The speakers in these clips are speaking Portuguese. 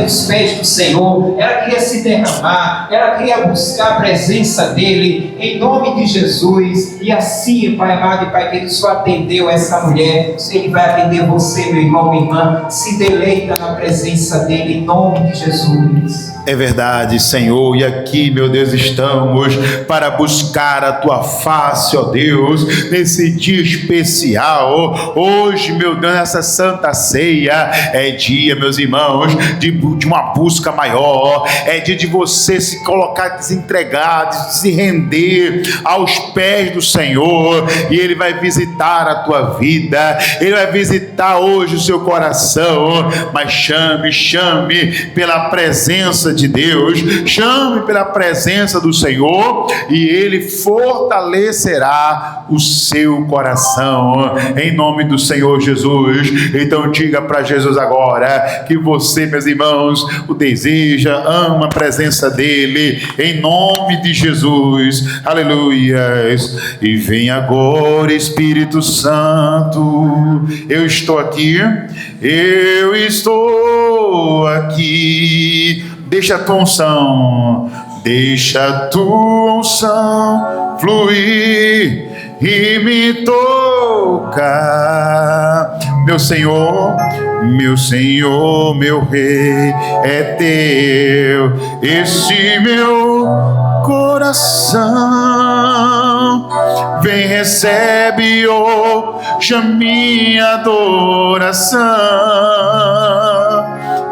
os pés do Senhor, ela queria se derramar, ela queria buscar a presença dEle, em nome de Jesus. E assim, Pai amado e Pai querido, o Senhor atendeu essa mulher, Ele vai atender você, meu irmão, minha irmã. Se deleita na presença dEle, em nome de Jesus. É verdade, Senhor, e aqui, meu Deus, estamos para buscar a Tua face, ó Deus, nesse dia especial. Hoje, meu Deus, nessa Santa Ceia, é dia, meus irmãos, de uma busca maior, é dia de você se colocar, de se entregar, de se render aos pés do Senhor, e Ele vai visitar a tua vida, Ele vai visitar hoje o seu coração. Mas chame pela presença de Deus, chame pela presença do Senhor, e Ele fortalecerá o seu coração, em nome do Senhor Jesus. Então diga para Jesus agora que você, meus irmãos, o deseja, ama a presença dEle, em nome de Jesus. Aleluias. E vem agora, Espírito Santo. Eu estou aqui, deixa a tua unção, deixa a tua unção fluir e me tocar. Meu Senhor, meu Rei, é teu este meu coração. Vem, recebe hoje a minha adoração.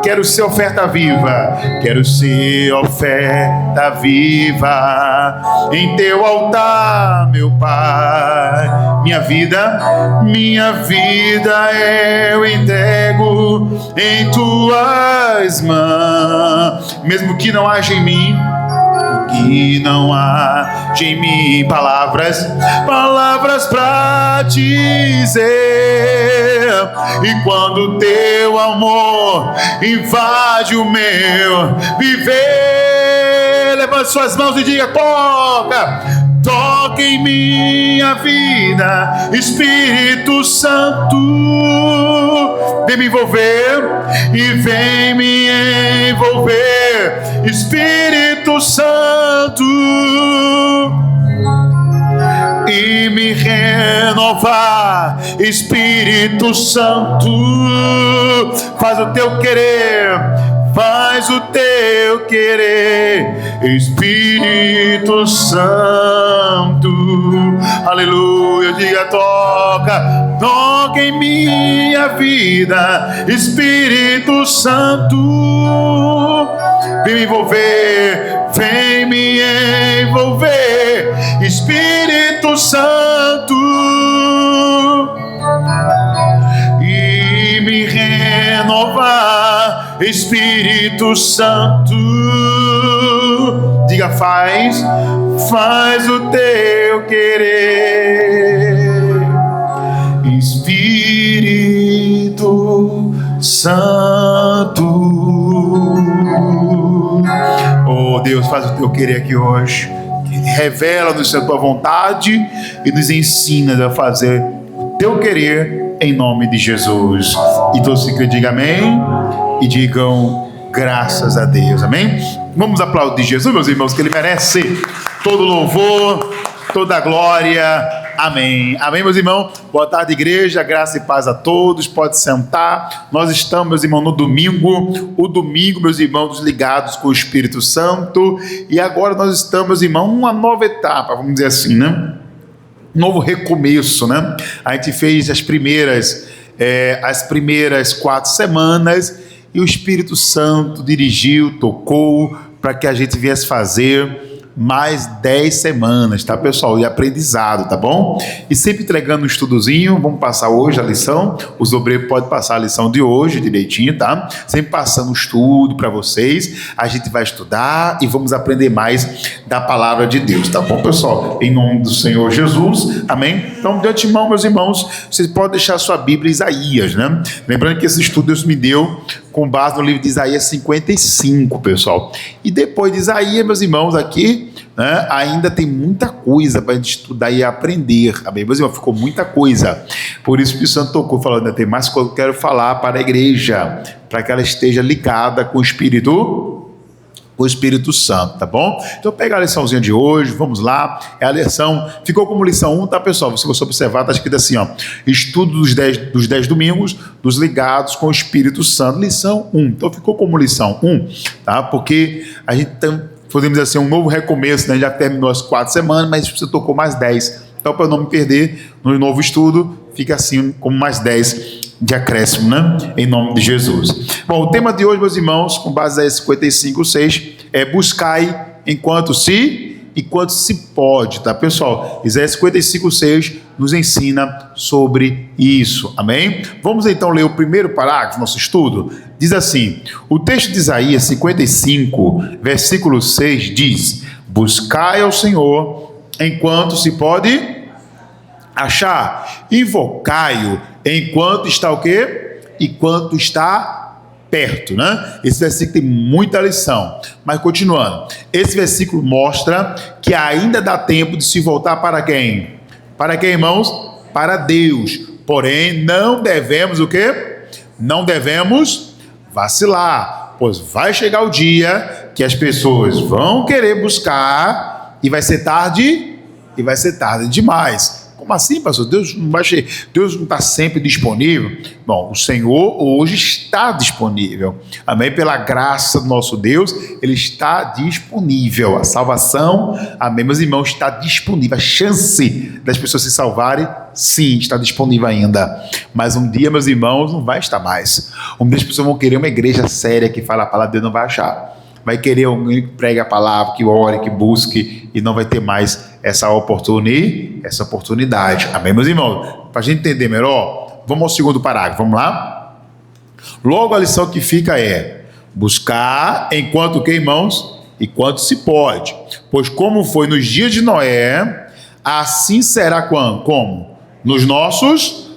Quero ser oferta viva, quero ser oferta viva em teu altar, meu Pai. Minha vida eu entrego em tuas mãos. Mesmo que não haja em mim, palavras pra dizer. E quando teu amor invade o meu viver, levante suas mãos e diga: toca em minha vida, Espírito Santo. Vem me envolver e vem me envolver, Espírito Santo, e me renovar, Espírito Santo. Faz o teu querer, Espírito Santo. Aleluia. Diga: toca em minha vida, Espírito Santo. Vem me envolver, Espírito Santo, e me renovar, Espírito Santo. Diga: faz o teu querer, Espírito Santo. Oh Deus, faz o teu querer aqui hoje. Revela-nos a tua vontade e nos ensina a fazer o teu querer, em nome de Jesus. E todos que digam amém e digam graças a Deus. Amém? Vamos aplaudir Jesus, meus irmãos, que Ele merece todo louvor, toda glória. Amém. Amém, meus irmãos. Boa tarde, igreja. Graça e paz a todos. Pode sentar. Nós estamos, meus irmãos, no domingo. O domingo, meus irmãos, ligados com o Espírito Santo. E agora nós estamos, meus irmãos, numa nova etapa, vamos dizer assim, né? Novo recomeço, né? A gente fez as primeiras 4 semanas e o Espírito Santo dirigiu, tocou para que a gente viesse fazer mais 10 semanas, tá, pessoal? E aprendizado, tá bom? E sempre entregando um estudozinho. Vamos passar hoje a lição. Os obreiros podem passar a lição de hoje direitinho, tá? Sempre passando um estudo para vocês. A gente vai estudar e vamos aprender mais da palavra de Deus, tá bom, pessoal? Em nome do Senhor Jesus, amém? Então, de antemão, meus irmãos, vocês podem deixar a sua Bíblia em Isaías, né? Lembrando que esse estudo Deus me deu com base no livro de Isaías 55, pessoal. E depois de Isaías, meus irmãos, aqui, né, ainda tem muita coisa para a gente estudar e aprender. Amém? Meus irmãos, ficou muita coisa. Por isso que o Santo tocou falando, ainda tem mais coisa que eu quero falar para a igreja. para que ela esteja ligada com o Espírito Santo, tá bom? Então pega a liçãozinha de hoje, vamos lá, é a lição, ficou como lição 1, tá pessoal? Se você observar, tá escrito assim, ó, estudo dos 10 domingos, dos ligados com o Espírito Santo, lição 1, então ficou como lição 1, tá? Porque a gente podemos dizer assim, um novo recomeço, né? Já terminou as 4 semanas, mas você tocou mais 10, então para eu não me perder no novo estudo, fica assim como mais 10 de acréscimo, né? Em nome de Jesus. Bom, o tema de hoje, meus irmãos, com base em Isaías 55:6, é buscai enquanto se pode, tá, pessoal? Isaías 55:6 nos ensina sobre isso, amém? Vamos então ler o primeiro parágrafo do nosso estudo. Diz assim, o texto de Isaías 55, versículo 6 diz, buscai ao Senhor enquanto se pode achar, invocai-o enquanto está o quê? Enquanto está perto, né? Esse versículo tem muita lição, mas continuando, esse versículo mostra que ainda dá tempo de se voltar para quem? Para quem, irmãos? Para Deus, porém não devemos o quê? Não devemos vacilar, pois vai chegar o dia que as pessoas vão querer buscar e vai ser tarde demais. Como assim, pastor? Deus não está sempre disponível? Bom, o Senhor hoje está disponível. Amém? Pela graça do nosso Deus, Ele está disponível. A salvação, amém, meus irmãos, está disponível. A chance das pessoas se salvarem, sim, está disponível ainda. Mas um dia, meus irmãos, não vai estar mais. Um dia as pessoas vão querer uma igreja séria que fala a palavra de Deus, não vai achar. Vai querer alguém que pregue a palavra, que ore, que busque, e não vai ter mais essa oportunidade. Amém, meus irmãos? Para a gente entender melhor, vamos ao segundo parágrafo, vamos lá? Logo a lição que fica é, buscar enquanto que, irmãos? Enquanto se pode. Pois como foi nos dias de Noé, assim será quando? Como? Nos nossos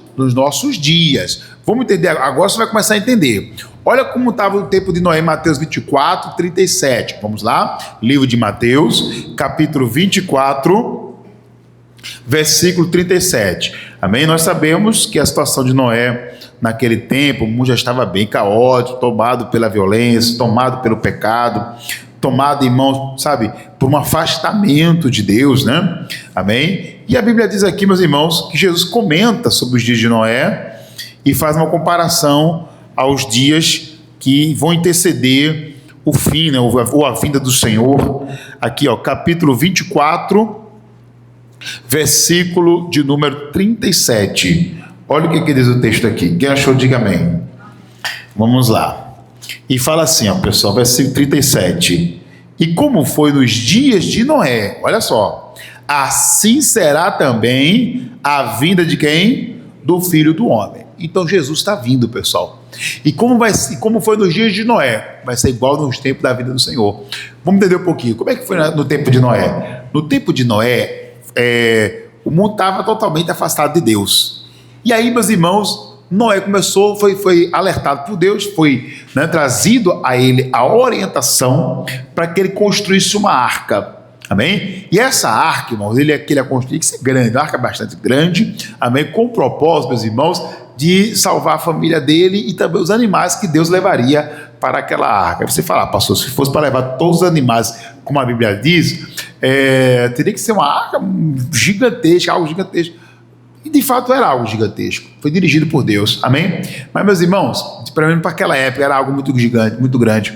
dias. Vamos entender, agora você vai começar a entender. Olha como estava o tempo de Noé em Mateus 24, 37. Vamos lá? Livro de Mateus, capítulo 24, versículo 37. Amém? Nós sabemos que a situação de Noé naquele tempo, o mundo já estava bem caótico, tomado pela violência, tomado pelo pecado, tomado, irmãos, sabe, por um afastamento de Deus, né? Amém? E a Bíblia diz aqui, meus irmãos, que Jesus comenta sobre os dias de Noé e faz uma comparação aos dias que vão anteceder o fim, né, ou a vinda do Senhor. Aqui, ó, capítulo 24, versículo de número 37. Olha o que diz o texto aqui. Quem achou, diga amém. Vamos lá. E fala assim, ó, pessoal, versículo 37. E como foi nos dias de Noé, olha só, assim será também a vinda de quem? Do Filho do Homem. Então Jesus está vindo, pessoal. E como foi nos dias de Noé? Vai ser igual nos tempos da vida do Senhor. Vamos entender um pouquinho. Como é que foi no tempo de Noé? No tempo de Noé, o mundo estava totalmente afastado de Deus. E aí, meus irmãos, Noé começou, foi alertado por Deus, foi, né, trazido a ele a orientação para que ele construísse uma arca. Amém? E essa arca, irmãos, que ele ia construir, que ser grande, uma arca bastante grande, amém? Com o propósito, meus irmãos, de salvar a família dele e também os animais que Deus levaria para aquela arca. Aí você fala, pastor, se fosse para levar todos os animais, como a Bíblia diz, teria que ser uma arca gigantesca, algo gigantesco. E de fato era algo gigantesco. Foi dirigido por Deus, amém? Mas, meus irmãos, para aquela época era algo muito gigante, muito grande.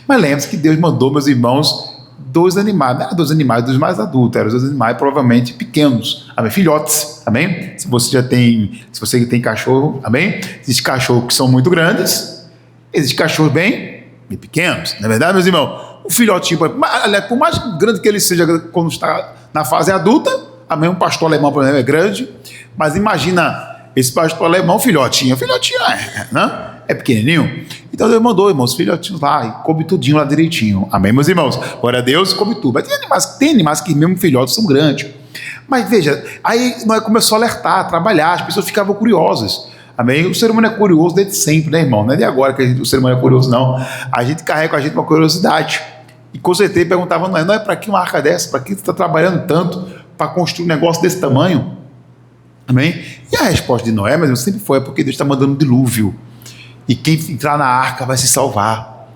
Mas lembre-se que Deus mandou, meus irmãos, 2 animais, não eram 2 animais dos mais adultos, eram 2 animais provavelmente pequenos, amém? Filhotes, amém? Se você tem cachorro, amém? Existem cachorros que são muito grandes, existem cachorros bem pequenos, não é verdade, meus irmãos? O filhotinho, por mais grande que ele seja quando está na fase adulta, amém? Um pastor alemão, por exemplo, é grande, mas imagina esse pastor alemão, filhotinho né? É pequenininho. Então Deus mandou, irmãos, filhotinhos lá, e come tudinho lá direitinho. Amém, meus irmãos? Glória a Deus, come tudo. Mas tem animais que mesmo filhotes são grandes. Mas veja, aí nós começou a alertar, a trabalhar, as pessoas ficavam curiosas. Amém? O ser humano é curioso desde sempre, né, irmão? Não é de agora que o ser humano é curioso, não. A gente carrega com a gente uma curiosidade. E com certeza perguntava, não é para que uma arca dessa? Para que você está trabalhando tanto para construir um negócio desse tamanho? Amém? E a resposta de Noé, mas sempre foi, porque Deus está mandando um dilúvio. E quem entrar na arca vai se salvar.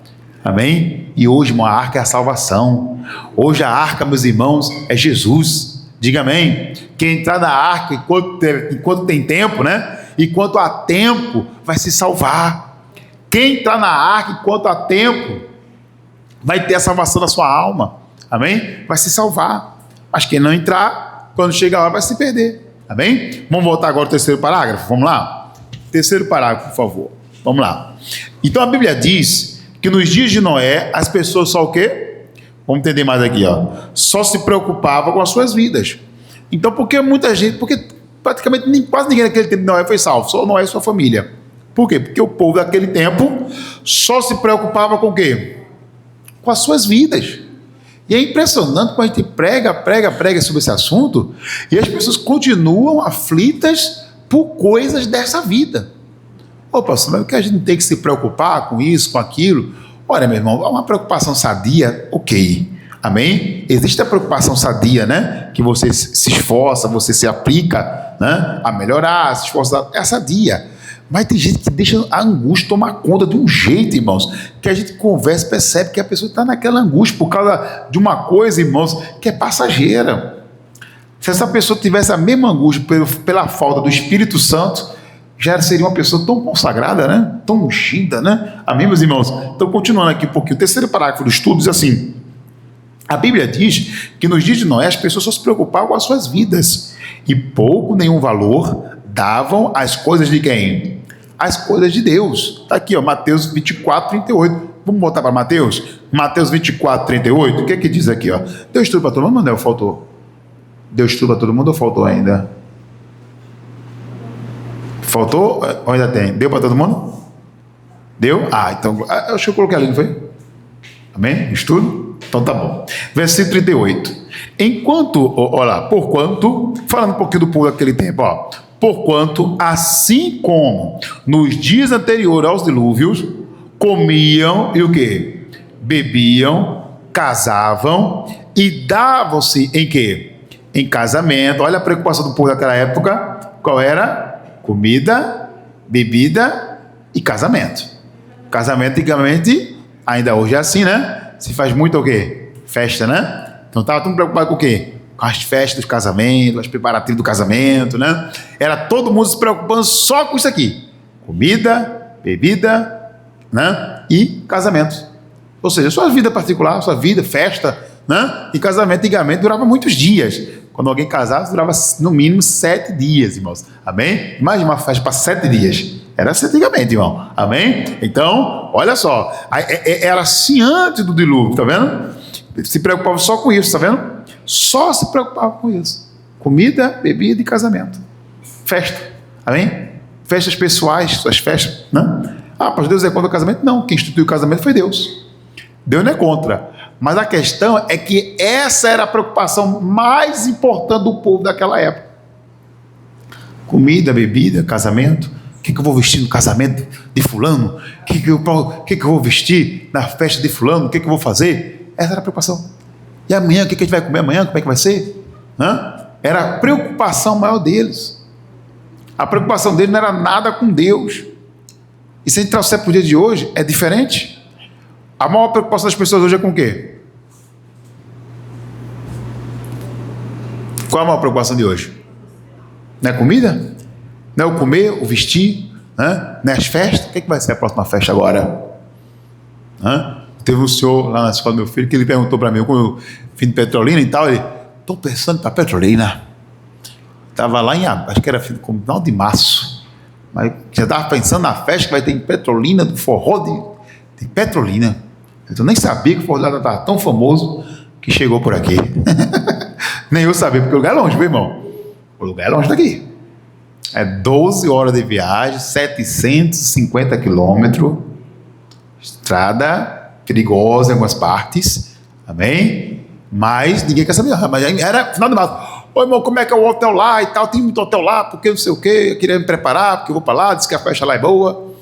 Amém? E hoje, irmão, a arca é a salvação. Hoje a arca, meus irmãos, é Jesus. Diga amém. Quem entrar na arca enquanto tem tempo, né? Enquanto há tempo, vai se salvar. Quem entrar na arca enquanto há tempo, vai ter a salvação da sua alma. Amém? Vai se salvar. Mas quem não entrar, quando chegar lá, vai se perder. Amém? Vamos voltar agora ao terceiro parágrafo. Vamos lá? Terceiro parágrafo, por favor. Vamos lá. Então a Bíblia diz que nos dias de Noé, as pessoas só o quê? Vamos entender mais aqui, ó. Só se preocupavam com as suas vidas. Então, porque praticamente quase ninguém naquele tempo de Noé foi salvo, só Noé e sua família. Por quê? Porque o povo daquele tempo só se preocupava com o quê? Com as suas vidas. E é impressionante quando a gente prega sobre esse assunto e as pessoas continuam aflitas por coisas dessa vida. Ô pastor, mas o que a gente tem que se preocupar com isso, com aquilo? Olha, meu irmão, uma preocupação sadia, ok. Amém? Existe a preocupação sadia, né? Que você se esforça, você se aplica, né? A melhorar, se esforçar, é sadia. Mas tem gente que deixa a angústia tomar conta de um jeito, irmãos, que a gente conversa e percebe que a pessoa está naquela angústia por causa de uma coisa, irmãos, que é passageira. Se essa pessoa tivesse a mesma angústia pela falta do Espírito Santo, já seria uma pessoa tão consagrada, né? Tão ungida, né? Amém, meus irmãos? Então, continuando aqui um pouquinho, o terceiro parágrafo do estudo diz assim: a Bíblia diz que nos dias de Noé as pessoas só se preocupavam com as suas vidas e pouco, nenhum valor davam às coisas de quem? As coisas de Deus. Está aqui, ó, Mateus 24, 38. Vamos voltar para Mateus? Mateus 24, 38. O que é que diz aqui, ó? Deu estudo para todo mundo, Manuel? Faltou? Deu estudo para todo mundo ou faltou ainda? Faltou? Ou ainda tem? Deu para todo mundo? Deu? Então, acho que eu coloquei ali, não foi? Amém? Estudo? Então tá bom. Versículo 38. Porquanto, falando um pouquinho do povo daquele tempo, ó. Porquanto, assim como nos dias anteriores aos dilúvios, comiam e o quê? Bebiam, casavam e davam-se em quê? Em casamento. Olha a preocupação do povo daquela época. Qual era? Comida, bebida e casamento. Casamento, antigamente, ainda hoje é assim, né? Se faz muito o quê? Festa, né? Então estava todo mundo preocupado com o quê? Com as festas do casamento, as preparativos do casamento, né? Era todo mundo se preocupando só com isso aqui: comida, bebida, né? E casamento. Ou seja, sua vida particular, sua vida, festa, né? E casamento antigamente durava muitos dias. Quando alguém casasse, durava no mínimo 7 dias, irmãos. Amém? Imagina uma festa para 7 dias. Era assim antigamente, irmão. Amém? Então, olha só. Era assim antes do dilúvio, tá vendo? Se preocupava só com isso, tá vendo? Só se preocupava com isso. Comida, bebida e casamento. Festa. Amém? Festas pessoais, suas festas, né? Mas Deus é contra o casamento? Não. Quem instituiu o casamento foi Deus. Deus não é contra. Mas a questão é que essa era a preocupação mais importante do povo daquela época. Comida, bebida, casamento. O que eu vou vestir no casamento de fulano? O que eu vou vestir na festa de fulano? O que eu vou fazer? Essa era a preocupação. E amanhã, o que a gente vai comer amanhã? Como é que vai ser? Era a preocupação maior deles. A preocupação deles não era nada com Deus. E se a gente trouxer para o dia de hoje, é diferente. A maior preocupação das pessoas hoje é com o quê? Qual a maior preocupação de hoje? Não é comida? Não é o comer, o vestir? Não é as festas? O que vai ser a próxima festa agora? Teve um senhor lá na escola do meu filho que ele perguntou para mim, quando eu vim de Petrolina e tal, ele: estou pensando para Petrolina. Estava lá acho que era final de março, mas já estava pensando na festa que vai ter em Petrolina, do forró de Petrolina. Eu nem sabia que o forró estava tão famoso que chegou por aqui. Nem eu sabia, porque o lugar é longe, meu irmão. O lugar é longe daqui. É 12 horas de viagem, 750 quilômetros, estrada perigosa em algumas partes, amém? Mas ninguém quer saber. Mas era final de março. Ô irmão, como é que é o hotel lá e tal? Tem muito hotel lá, porque não sei o quê. Eu queria me preparar, porque eu vou para lá, disse que a festa lá é boa.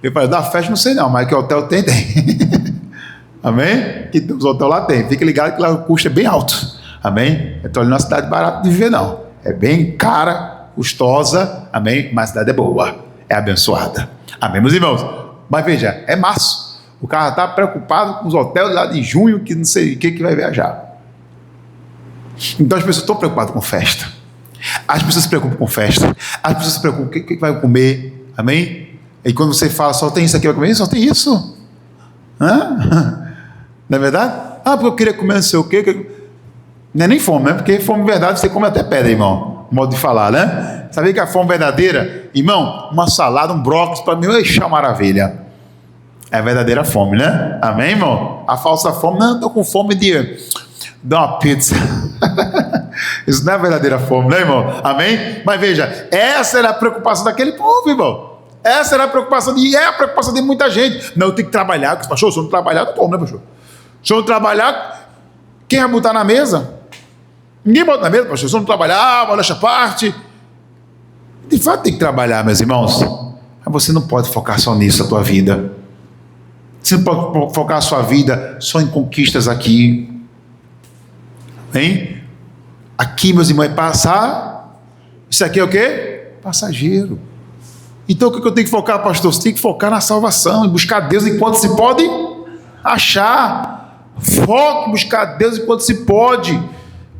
Eu falei: da festa não sei não, mas que hotel tem. Amém? Que os hotéis lá tem. Fica ligado que lá o custo é bem alto. Amém? Então ali não é uma cidade barata de viver, não. É bem cara, custosa, amém? Mas a cidade é boa. é abençoada. Amém, meus irmãos? Mas veja, é março. O cara está preocupado com os hotéis lá de junho, que não sei o que vai viajar. Então as pessoas estão preocupadas com festa. As pessoas se preocupam com festa. As pessoas se preocupam com o que vai comer. Amém? E quando você fala, só tem isso aqui, vai comer? Só tem isso. Hã? Não é verdade? Porque eu queria comer não sei o quê. Não é nem fome, né? Porque fome verdade você come até pedra, irmão. Modo de falar, né? Sabia que a fome verdadeira, irmão, uma salada, um brócolis, para mim, é uma maravilha. É a verdadeira fome, né? Amém, irmão? A falsa fome, não, estou com fome de dar uma pizza. Isso não é a verdadeira fome, né, irmão? Amém? Mas veja, essa era a preocupação daquele povo, irmão. Essa era a preocupação a preocupação de muita gente. Não, eu tenho que trabalhar. Pastor, se eu não trabalhar, não como, né, pastor? Se eu não trabalhar, quem vai botar na mesa? Ninguém bota na mesa, pastor. Se eu não trabalhar, deixa a parte. De fato, tem que trabalhar, meus irmãos. Mas você não pode focar só nisso, a tua vida. Você não pode focar a sua vida só em conquistas aqui. Hein? Aqui, meus irmãos, é passar. Isso aqui é o quê? Passageiro. Então, o que eu tenho que focar, pastor? Você tem que focar na salvação, em buscar Deus enquanto se pode achar. Foque em buscar Deus enquanto se pode.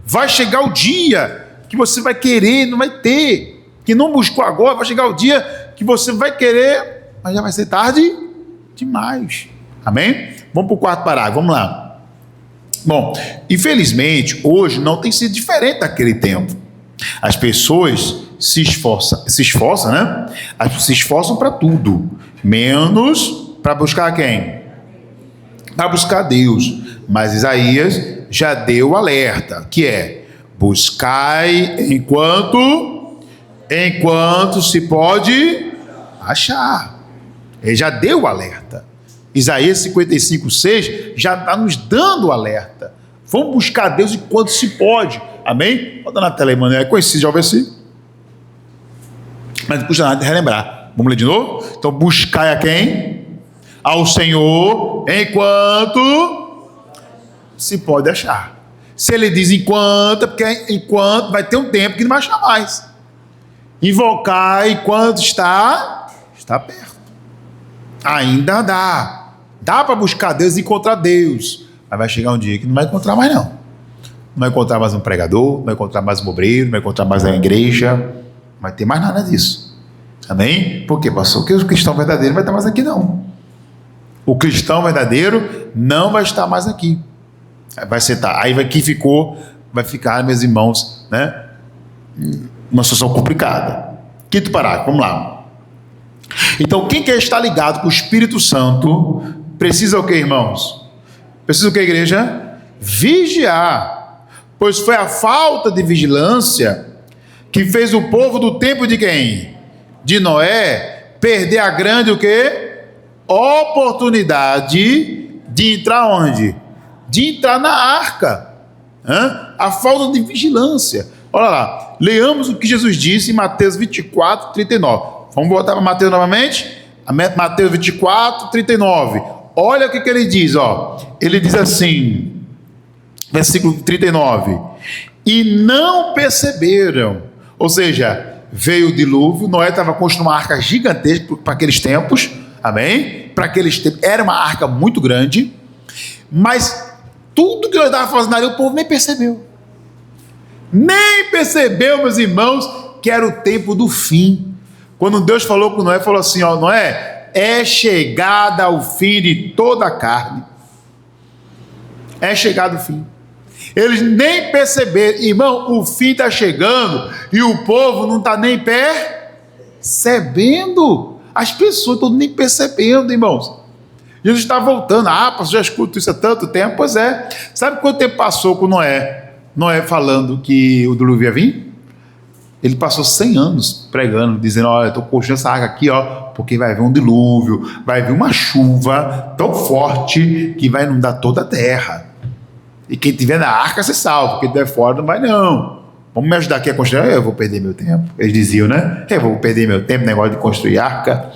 Vai chegar o dia que você vai querer, não vai ter. Que não buscou agora, vai chegar o dia que você vai querer, mas já vai ser tarde demais. Amém? Vamos para o quarto parágrafo, vamos lá. Bom, infelizmente, hoje não tem sido diferente daquele tempo. As pessoas se esforçam, né? As pessoas se esforçam para tudo, menos para buscar quem? Para buscar Deus. Mas Isaías já deu o alerta, que é: buscai enquanto se pode achar. Ele já deu o alerta. Isaías 55:6 já está nos dando o alerta. Vamos buscar Deus enquanto se pode. Amém? Bota na tela aí, mano. É conhecido já o versículo, mas não custa nada de relembrar. Vamos ler de novo? Então, buscai a quem? Ao Senhor, enquanto se pode achar. Se ele diz enquanto, é porque enquanto vai ter um tempo que não vai achar mais. Invocar enquanto está perto. Ainda dá para buscar Deus e encontrar Deus, mas vai chegar um dia que não vai encontrar mais, não vai encontrar mais um pregador, não vai encontrar mais um obreiro, não vai encontrar mais a igreja, não vai ter mais nada disso. Amém? Por quê, pastor? Porque o cristão verdadeiro não vai estar mais aqui, não. O cristão verdadeiro não vai estar mais aqui. Vai sentar. Aí vai ficar, meus irmãos, né? Uma situação complicada. Quinto parágrafo, vamos lá. Então, quem quer estar ligado com o Espírito Santo precisa o que, irmãos? Precisa o que, igreja? Vigiar. Pois foi a falta de vigilância que fez o povo do tempo de quem? De Noé perder a grande o quê? Oportunidade de entrar onde? De entrar na arca. A falta de vigilância. Olha lá, leamos o que Jesus disse em Mateus 24:39. Vamos voltar para Mateus novamente? Mateus 24:39. Olha o que ele diz, ó. Ele diz assim, versículo 39. E não perceberam. Ou seja, veio o dilúvio, Noé estava construindo uma arca gigantesca para aqueles tempos. Amém? Para aqueles tempos, era uma arca muito grande. Mas tudo que Deus estava fazendo ali, o povo nem percebeu. Nem percebeu, meus irmãos, que era o tempo do fim. Quando Deus falou com Noé, falou assim, ó, Noé, é chegada ao fim de toda a carne. É chegado o fim. Eles nem perceberam, irmão, o fim está chegando e o povo não está nem percebendo. As pessoas estão nem percebendo, irmãos. Jesus está voltando. Pastor, já escuto isso há tanto tempo. Pois é. Sabe quanto tempo passou com Noé? Noé falando que o dilúvio ia vir? Ele passou 100 anos pregando, dizendo, olha, eu estou construindo essa arca aqui, ó, porque vai vir um dilúvio, vai vir uma chuva tão forte que vai inundar toda a terra. E quem estiver na arca se salva, quem estiver fora não vai não. Vamos me ajudar aqui a construir? Eu vou perder meu tempo. Eles diziam, né? Eu vou perder meu tempo, negócio de construir arca.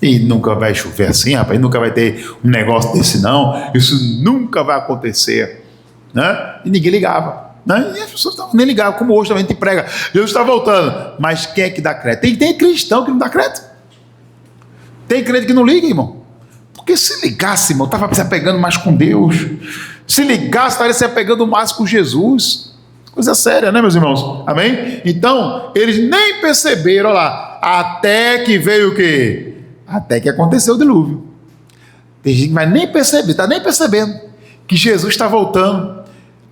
E nunca vai chover assim, rapaz, nunca vai ter um negócio desse não. Isso nunca vai acontecer. Né? E ninguém ligava. Né? E as pessoas nem ligavam, como hoje também a gente prega. Jesus está voltando. Mas quem é que dá crédito? Tem cristão que não dá crédito. Tem crente que não liga, irmão. Porque se ligasse, irmão, estava se apegando mais com Deus. Se ligasse, estaria se apegando mais com Jesus. Coisa séria, né, meus irmãos? Amém? Então, eles nem perceberam, olha lá, até que veio o quê? Até que aconteceu o dilúvio. Tem gente que vai nem perceber, está nem percebendo que Jesus está voltando,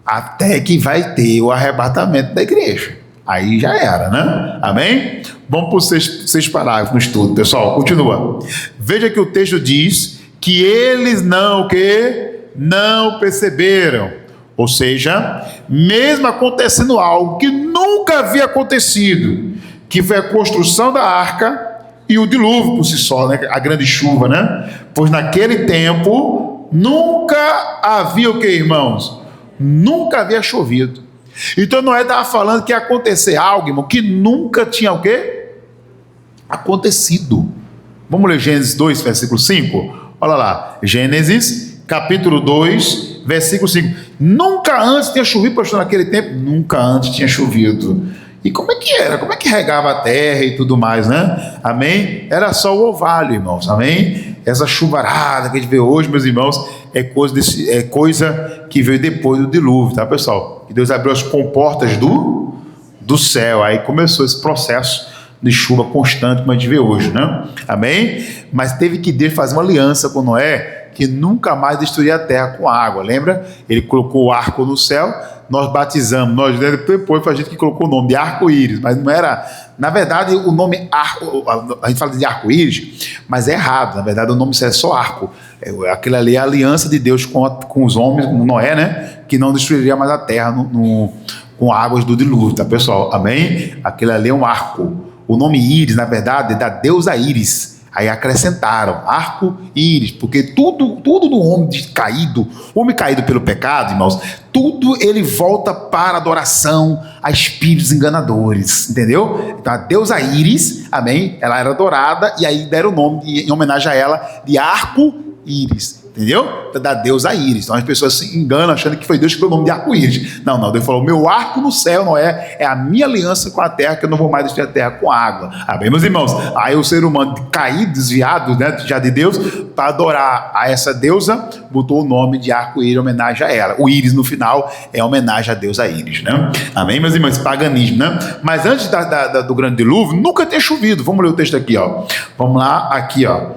até que vai ter o arrebatamento da igreja. Aí já era, né? Amém? Vamos para os seis parágrafos no estudo, pessoal. Continua. Veja que o texto diz que eles não perceberam. Ou seja, mesmo acontecendo algo que nunca havia acontecido, que foi a construção da arca e o dilúvio por si só, né? A grande chuva, né? Pois naquele tempo nunca havia o que, irmãos? Nunca havia chovido. Então Noé estava falando que ia acontecer algo, irmão, que nunca tinha o quê? Acontecido. Vamos ler Gênesis 2, versículo 5? Olha lá, Gênesis, capítulo 2, versículo 5. Nunca antes tinha chovido, pastor, naquele tempo? Nunca antes tinha chovido. E como é que era? Como é que regava a terra e tudo mais, né? Amém? Era só o orvalho, irmãos, amém? Essa chuvarada que a gente vê hoje, meus irmãos, é coisa que veio depois do dilúvio, tá, pessoal? Que Deus abriu as comportas do céu, aí começou esse processo de chuva constante, como a gente vê hoje, né? Amém? Mas teve que Deus fazer uma aliança com Noé, que nunca mais destruiria a terra com água, lembra? Ele colocou o arco no céu, nós batizamos, depois foi a gente que colocou o nome de arco-íris, mas não era, na verdade o nome arco, a gente fala de arco-íris, mas é errado, na verdade o nome é só arco, aquilo ali é a aliança de Deus com os homens, com Noé, né? Que não destruiria mais a terra com águas do dilúvio, tá, pessoal? Amém? Aquilo ali é um arco. O nome Íris, na verdade, é da deusa Íris. Aí acrescentaram arco-íris, porque tudo do homem caído, homem caído pelo pecado, irmãos, tudo ele volta para adoração a espíritos enganadores, entendeu? Então a deusa Íris, amém? Ela era adorada e aí deram o nome em homenagem a ela de arco-íris. Entendeu? Da deusa Íris. Então as pessoas se enganam achando que foi Deus que deu o nome de arco-íris. Não, Deus falou: meu arco no céu, Noé, é a minha aliança com a terra, que eu não vou mais destruir a terra com água. Amém, meus irmãos? Aí o ser humano caído, desviado, né, já de Deus, para adorar a essa deusa, botou o nome de arco-íris em homenagem a ela. O íris no final é homenagem à deusa Íris, né? Amém, meus irmãos? Paganismo, né? Mas antes do grande dilúvio, nunca tinha chovido. Vamos ler o texto aqui, ó. Vamos lá, aqui, ó.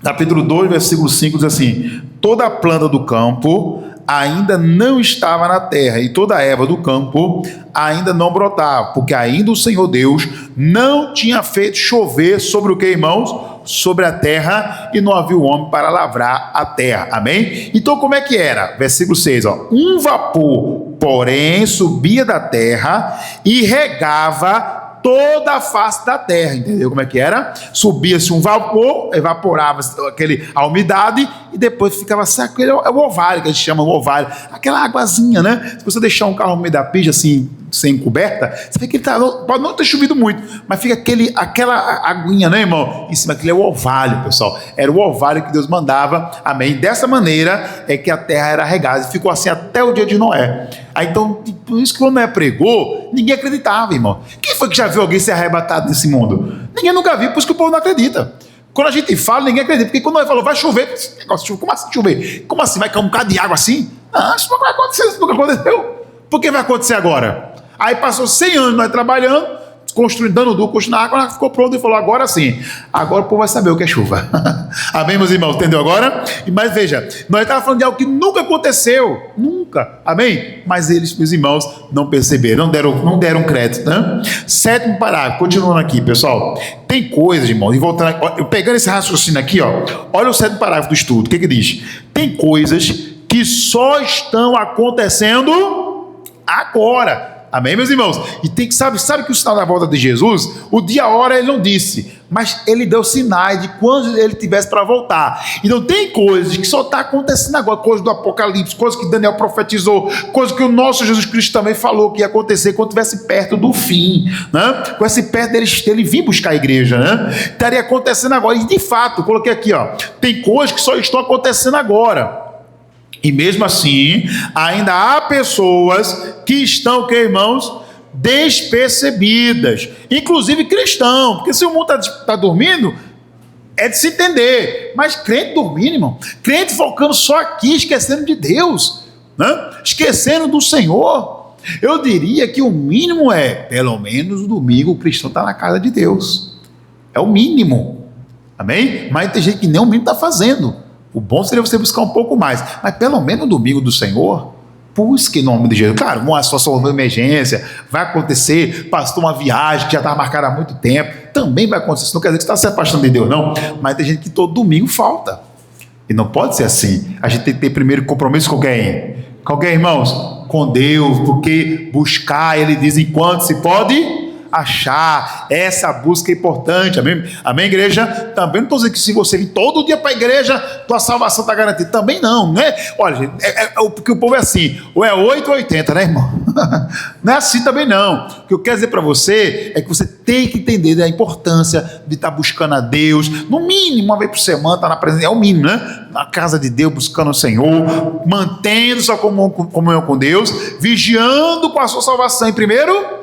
Capítulo 2, versículo 5 diz assim: toda a planta do campo ainda não estava na terra, e toda a erva do campo ainda não brotava, porque ainda o Senhor Deus não tinha feito chover sobre o que, irmãos? Sobre a terra, e não havia o homem para lavrar a terra. Amém? Então como é que era? Versículo 6, ó. Um vapor, porém, subia da terra e regava toda a face da terra, entendeu como é que era? Subia-se um vapor, evaporava a umidade e depois ficava seco. É o orvalho, que a gente chama o orvalho, aquela águazinha, né? Se você deixar um carro no meio da pista assim, sem coberta, você vê que ele pode não ter chovido muito, mas fica aquela aguinha, né, irmão? Em cima, aquele é o orvalho, pessoal. Era o orvalho que Deus mandava, amém? Dessa maneira é que a terra era regada, e ficou assim até o dia de Noé. Aí, então, por isso que quando Noé pregou, ninguém acreditava, irmão. Quem foi que já viu alguém ser arrebatado nesse mundo? Ninguém nunca viu, por isso que o povo não acredita. Quando a gente fala, ninguém acredita, porque quando Noé falou, vai chover, esse negócio de chover, como assim chover? Como assim? Vai cair um bocado de água assim? Não, isso não vai acontecer, isso nunca aconteceu. Por que vai acontecer agora? Aí passou 100 anos nós trabalhando, construindo, dando duro, construindo água, ela ficou pronto e falou: agora sim, agora o povo vai saber o que é chuva. Amém, meus irmãos? Entendeu agora? Mas veja, nós estávamos falando de algo que nunca aconteceu, nunca, amém? Mas eles, meus irmãos, não perceberam, não deram crédito, né? 7º parágrafo, continuando aqui, pessoal. Tem coisas, irmãos, e voltando, pegando esse raciocínio aqui, ó, olha o 7º parágrafo do estudo, o que diz? Tem coisas que só estão acontecendo agora. Amém, meus irmãos? E tem que sabe que o sinal da volta de Jesus, o dia, a hora ele não disse, mas ele deu sinais de quando ele tivesse para voltar. Então tem coisas que só está acontecendo agora, coisas do Apocalipse, coisas que Daniel profetizou, coisas que o nosso Jesus Cristo também falou que ia acontecer quando estivesse perto do fim, né? Com esse perto dele vir buscar a igreja, né? Estaria acontecendo agora, e de fato, coloquei aqui, ó, tem coisas que só estão acontecendo agora. E mesmo assim, ainda há pessoas que estão, que, irmãos, despercebidas, inclusive cristão, porque se o mundo está dormindo, é de se entender, mas crente dormindo, irmão, crente focando só aqui, esquecendo de Deus, né? Esquecendo do Senhor. Eu diria que o mínimo é, pelo menos no domingo, o cristão está na casa de Deus, é o mínimo, amém? Mas tem gente que nem o mínimo está fazendo. O bom seria você buscar um pouco mais, mas pelo menos no domingo do Senhor, busque no nome de Jesus. Claro, uma situação de emergência vai acontecer, pastor, uma viagem que já estava marcada há muito tempo, também vai acontecer. Isso não quer dizer que você está se afastando de Deus, não, mas tem gente que todo domingo falta, e não pode ser assim. A gente tem que ter primeiro compromisso com quem? Com quem, irmãos? Com Deus, porque buscar, ele diz, enquanto se pode achar. Essa busca é importante, amém? Amém, igreja? Também não estou dizendo que se você vir todo dia para a igreja, tua salvação está garantida. Também não, né? Olha, gente, porque o povo é assim, ou é 8 ou 80, né, irmão? Não é assim também não. O que eu quero dizer para você é que você tem que entender a importância de estar buscando a Deus, no mínimo uma vez por semana, estar na presença, é o mínimo, né? Na casa de Deus, buscando o Senhor, mantendo sua comunhão com Deus, vigiando com a sua salvação em primeiro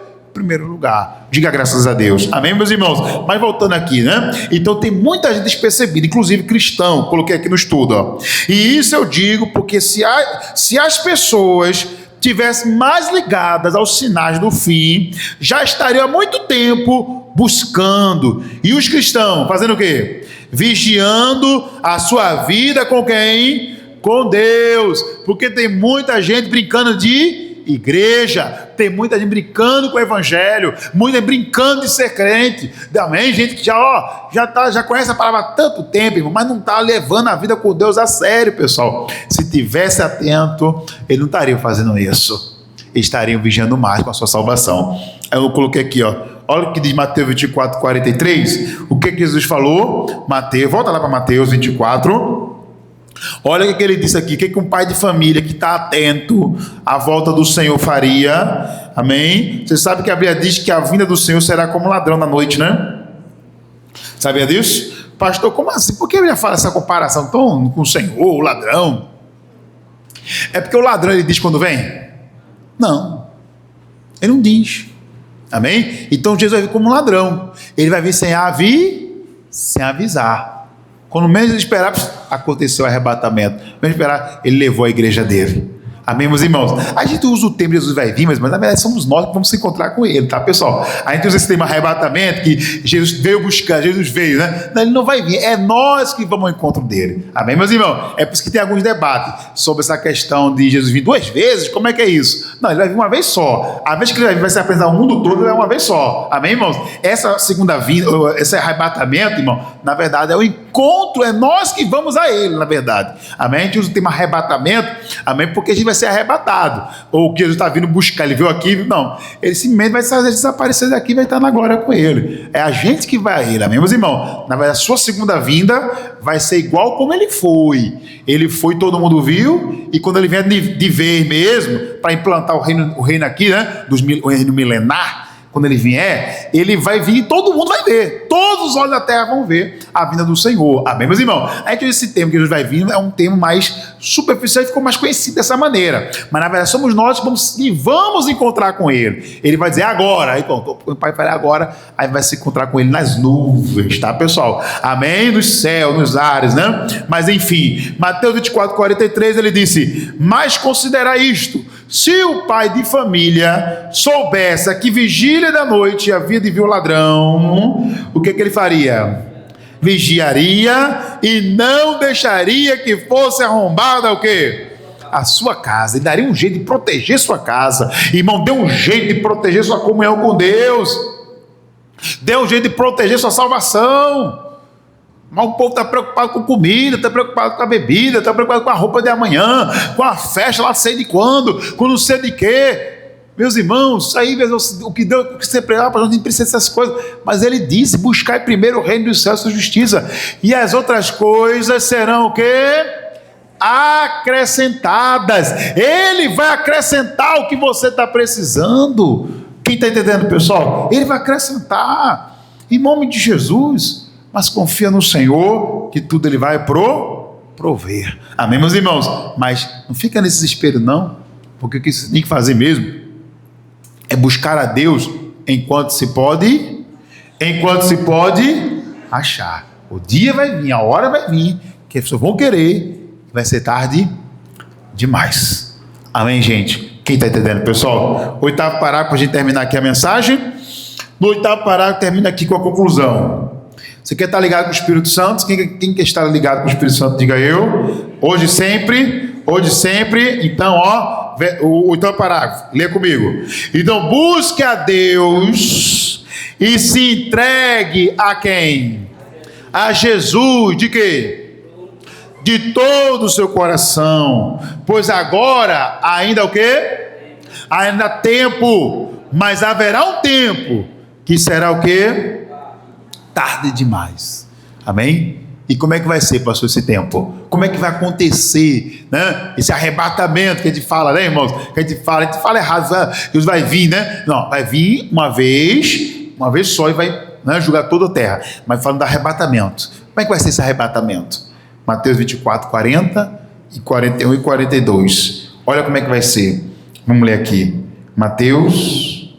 lugar. Diga graças a Deus. Amém, meus irmãos? Mas voltando aqui, né? Então tem muita gente despercebida, inclusive cristão, coloquei aqui no estudo, ó. E isso eu digo porque se as pessoas tivessem mais ligadas aos sinais do fim, já estariam há muito tempo buscando. E os cristãos fazendo o quê? Vigiando a sua vida com quem? Com Deus. Porque tem muita gente brincando de igreja, tem muita gente brincando com o evangelho, muita gente brincando de ser crente, amém? Gente que já conhece a palavra há tanto tempo, irmão, mas não está levando a vida com Deus a sério, pessoal. Se tivesse atento, ele não estaria fazendo isso, eles estariam vigiando mais com a sua salvação. Eu coloquei aqui, ó, olha o que diz Mateus 24, 43, o que Jesus falou, Mateus, volta lá para Mateus 24, olha o que ele disse aqui, o que um pai de família que está atento à volta do Senhor faria, amém? Você sabe que a Bíblia diz que a vinda do Senhor será como ladrão na noite, né? Sabia disso? Pastor, como assim? Por que ele fala essa comparação tão com o Senhor, o ladrão? É porque o ladrão, ele diz quando vem? Não, ele não diz, amém? Então Jesus vai vir como um ladrão, ele vai vir sem avisar. Quando menos ele esperar, aconteceu o arrebatamento. Menos esperar, ele levou a igreja dele. Amém, meus irmãos? A gente usa o termo Jesus vai vir, mas na verdade somos nós que vamos se encontrar com ele, tá, pessoal? A gente usa esse termo arrebatamento, que Jesus veio buscar, Jesus veio, né? Não, ele não vai vir, é nós que vamos ao encontro dele. Amém, meus irmãos? É por isso que tem alguns debates sobre essa questão de Jesus vir 2 vezes, como é que é isso? Não, ele vai vir uma vez só. A vez que ele vai se apresentar ao mundo todo, ele vai uma vez só. Amém, irmãos? Essa segunda vinda, esse arrebatamento, irmão, na verdade é o encontro, é nós que vamos a ele, na verdade. Amém? A gente usa o termo arrebatamento, amém? Porque a gente vai ser arrebatado, ou que Jesus está vindo buscar, ele veio aqui, não, ele simplesmente vai fazer desaparecer daqui e vai estar na glória com ele, é a gente que vai a ele, amém, meus irmãos? Na verdade a sua segunda vinda vai ser igual como ele foi, todo mundo viu, e quando ele vier de vez mesmo, para implantar o reino aqui, né, o reino milenar, quando ele vier, ele vai vir e todo mundo vai ver, todos os olhos da terra vão ver a vinda do Senhor, amém, meus irmãos? A gente esse termo que Jesus vai vir é um termo mais superficial e ficou mais conhecido dessa maneira, mas na verdade somos nós que vamos encontrar com ele. Ele vai dizer agora, aí pronto, o pai vai agora, aí vai se encontrar com ele nas nuvens, tá, pessoal? Amém? Nos céus, nos ares, né? Mas enfim, Mateus 24, 43, ele disse: mas considera isto, se o pai de família soubesse que vigília da noite havia de vir o ladrão, o que ele faria? Vigiaria e não deixaria que fosse arrombada o quê? A sua casa. Ele daria um jeito de proteger sua casa. Irmão, dê um jeito de proteger sua comunhão com Deus. Dê um jeito de proteger sua salvação. Mas o povo está preocupado com comida, está preocupado com a bebida, está preocupado com a roupa de amanhã, com a festa lá sei de quando, com não sei de quê. Meus irmãos, isso aí, o que Deus, o que você pregar para nós, não precisa dessas coisas. Mas ele disse: buscai primeiro o reino dos céus e sua justiça, e as outras coisas serão o quê? Acrescentadas. Ele vai acrescentar o que você está precisando. Quem está entendendo, pessoal? Ele vai acrescentar, em nome de Jesus. Mas confia no Senhor, que tudo ele vai prover. Amém, meus irmãos? Mas não fica nesse desespero não, porque o que você tem que fazer mesmo É buscar a Deus enquanto se pode achar. O dia vai vir, a hora vai vir, que as pessoas vão querer, vai ser tarde demais. Amém, gente? Quem está entendendo, pessoal? Oitavo parágrafo, para a gente terminar aqui a mensagem. No oitavo parágrafo, termina aqui com a conclusão. Você quer estar ligado com o Espírito Santo? Quem quer estar ligado com o Espírito Santo, diga eu. Hoje sempre. Então, o oitavo parágrafo, lê comigo. Então, busque a Deus e se entregue a quem? A Jesus, de quê? De todo o seu coração, pois agora ainda o quê? Ainda há tempo, mas haverá um tempo que será o quê? Tarde demais. Amém? E como é que vai ser, pastor, esse tempo? Como é que vai acontecer, né? Esse arrebatamento que a gente fala, né, irmãos? Que a gente fala errado, Deus vai vir, né? Não, vai vir uma vez só e vai, né, julgar toda a terra. Mas falando do arrebatamento, como é que vai ser esse arrebatamento? Mateus 24, 40 e 41 e 42. Olha como é que vai ser. Vamos ler aqui. Mateus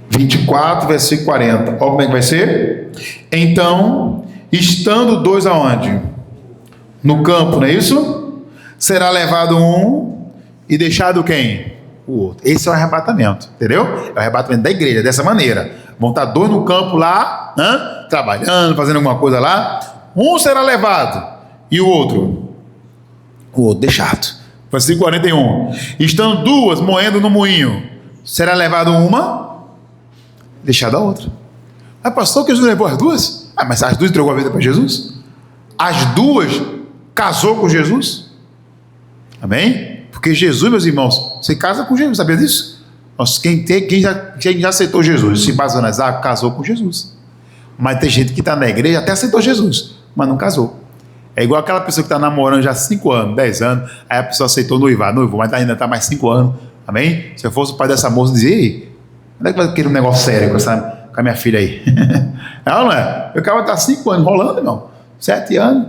24, versículo 40. Olha como é que vai ser. Então, estando dois aonde? No campo, não é isso? Será levado um e deixado quem? O outro. Esse é o arrebatamento, entendeu? É o arrebatamento da igreja, dessa maneira. Vão estar dois no campo lá, né? Trabalhando, fazendo alguma coisa lá. Um será levado e o outro deixado. Versículo 41. Estando duas moendo no moinho, será levado uma, deixado a outra. Mas pastor, que Jesus levou as duas? Mas as duas entregou a vida para Jesus? As duas casou com Jesus? Amém? Porque Jesus, meus irmãos, você casa com Jesus, sabia disso? Quem já aceitou Jesus, se baseou nas águas, casou com Jesus. Mas tem gente que está na igreja, até aceitou Jesus, mas não casou. É igual aquela pessoa que está namorando já há 5 anos, 10 anos, aí a pessoa aceitou noivar, mas ainda está mais 5 anos. Amém? Se eu fosse o pai dessa moça, dizia: ei, onde é que vai querer um negócio sério com a minha filha aí? Não, não é? O cara está 5 anos rolando, irmão. 7 anos.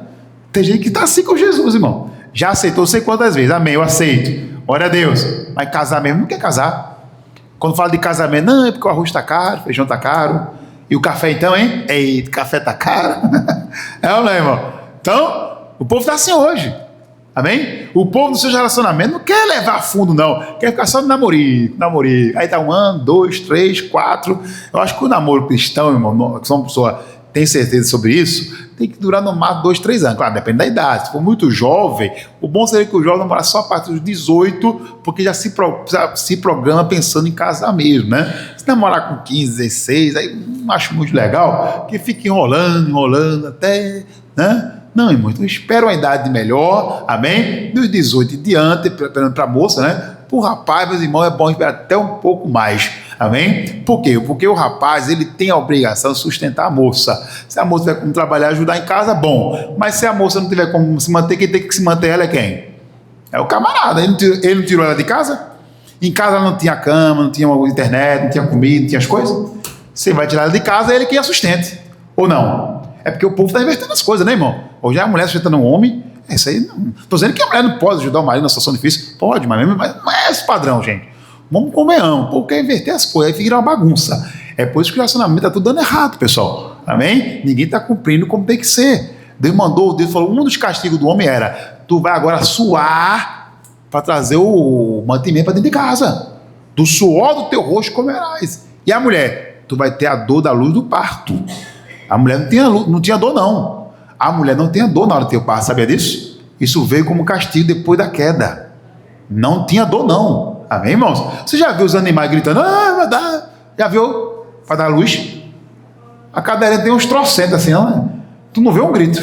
Tem gente que está assim com Jesus, irmão. Já aceitou sei quantas vezes. Amém, eu aceito. Glória a Deus. Mas casar mesmo, não quer casar. Quando fala de casamento, não, é porque o arroz está caro, o feijão está caro. E o café então, hein? Eita, o café está caro. É ou não, irmão? Então, o povo está assim hoje. Amém? O povo no seu relacionamento não quer levar a fundo, não. Quer ficar só no namorico. Aí tá 1 ano, 2, 3, 4. Eu acho que o namoro cristão, irmão, que uma pessoa tem certeza sobre isso, tem que durar no máximo 2, 3 anos. Claro, depende da idade. Se for muito jovem, o bom seria que o jovem namorasse só a partir dos 18, porque já se programa pensando em casar mesmo, né? Se namorar com 15, 16, aí não acho muito legal, que fica enrolando até, né? Não, irmão, então espera uma idade melhor, amém? Dos 18 em diante, para a moça, né? Para o rapaz, meus irmãos, é bom esperar até um pouco mais, amém? Por quê? Porque o rapaz, ele tem a obrigação de sustentar a moça. Se a moça tiver como trabalhar, ajudar em casa, bom. Mas se a moça não tiver como se manter, quem tem que se manter ela é quem? É o camarada. Ele não tirou ela de casa? Em casa ela não tinha cama, não tinha internet, não tinha comida, não tinha as coisas? Você vai tirar ela de casa, é ele quem a sustente. Ou não? É porque o povo está invertendo as coisas, né, irmão? Hoje a mulher sustentando um homem, isso aí não. Estou dizendo que a mulher não pode ajudar o marido na situação difícil. Pode, mas não é esse padrão, gente. Vamos convenhamos. O povo quer inverter as coisas, aí vira uma bagunça. É por isso que o relacionamento está tudo dando errado, pessoal. Amém? Ninguém está cumprindo como tem que ser. Deus falou, um dos castigos do homem era: tu vai agora suar para trazer o mantimento para dentro de casa. Do suor do teu rosto comerás. E a mulher? Tu vai ter a dor da luz do parto. A mulher não tinha dor, não. A mulher não tinha dor na hora de ter o parto, sabia disso? Isso veio como castigo depois da queda. Não tinha dor, não. Amém, irmãos? Você já viu os animais gritando? Vai dar. Já viu? Para dar luz? A cadeira tem uns trocentos assim, não é? Tu não vê um grito.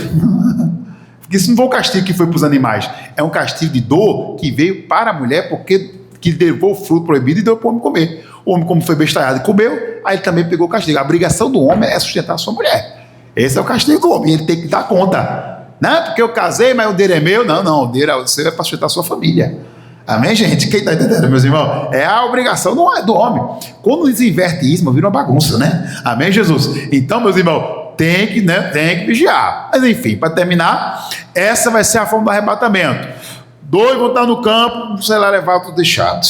Porque isso não foi um castigo que foi para os animais. É um castigo de dor que veio para a mulher porque que levou o fruto proibido e deu para o homem comer. O homem, como foi bestalhado e comeu, aí ele também pegou o castigo. A obrigação do homem é sustentar a sua mulher. Esse é o castigo do homem, ele tem que dar conta. Não é porque eu casei, mas o dele é meu. Não, o dele você vai para sustentar a sua família. Amém, gente? Quem está entendendo, meus irmãos? É a obrigação do homem. Quando eles invertem isso, vira uma bagunça, né? Amém, Jesus? Então, meus irmãos, tem que vigiar. Mas enfim, para terminar, essa vai ser a forma do arrebatamento. 2 vão estar no campo, será levado tudo deixado.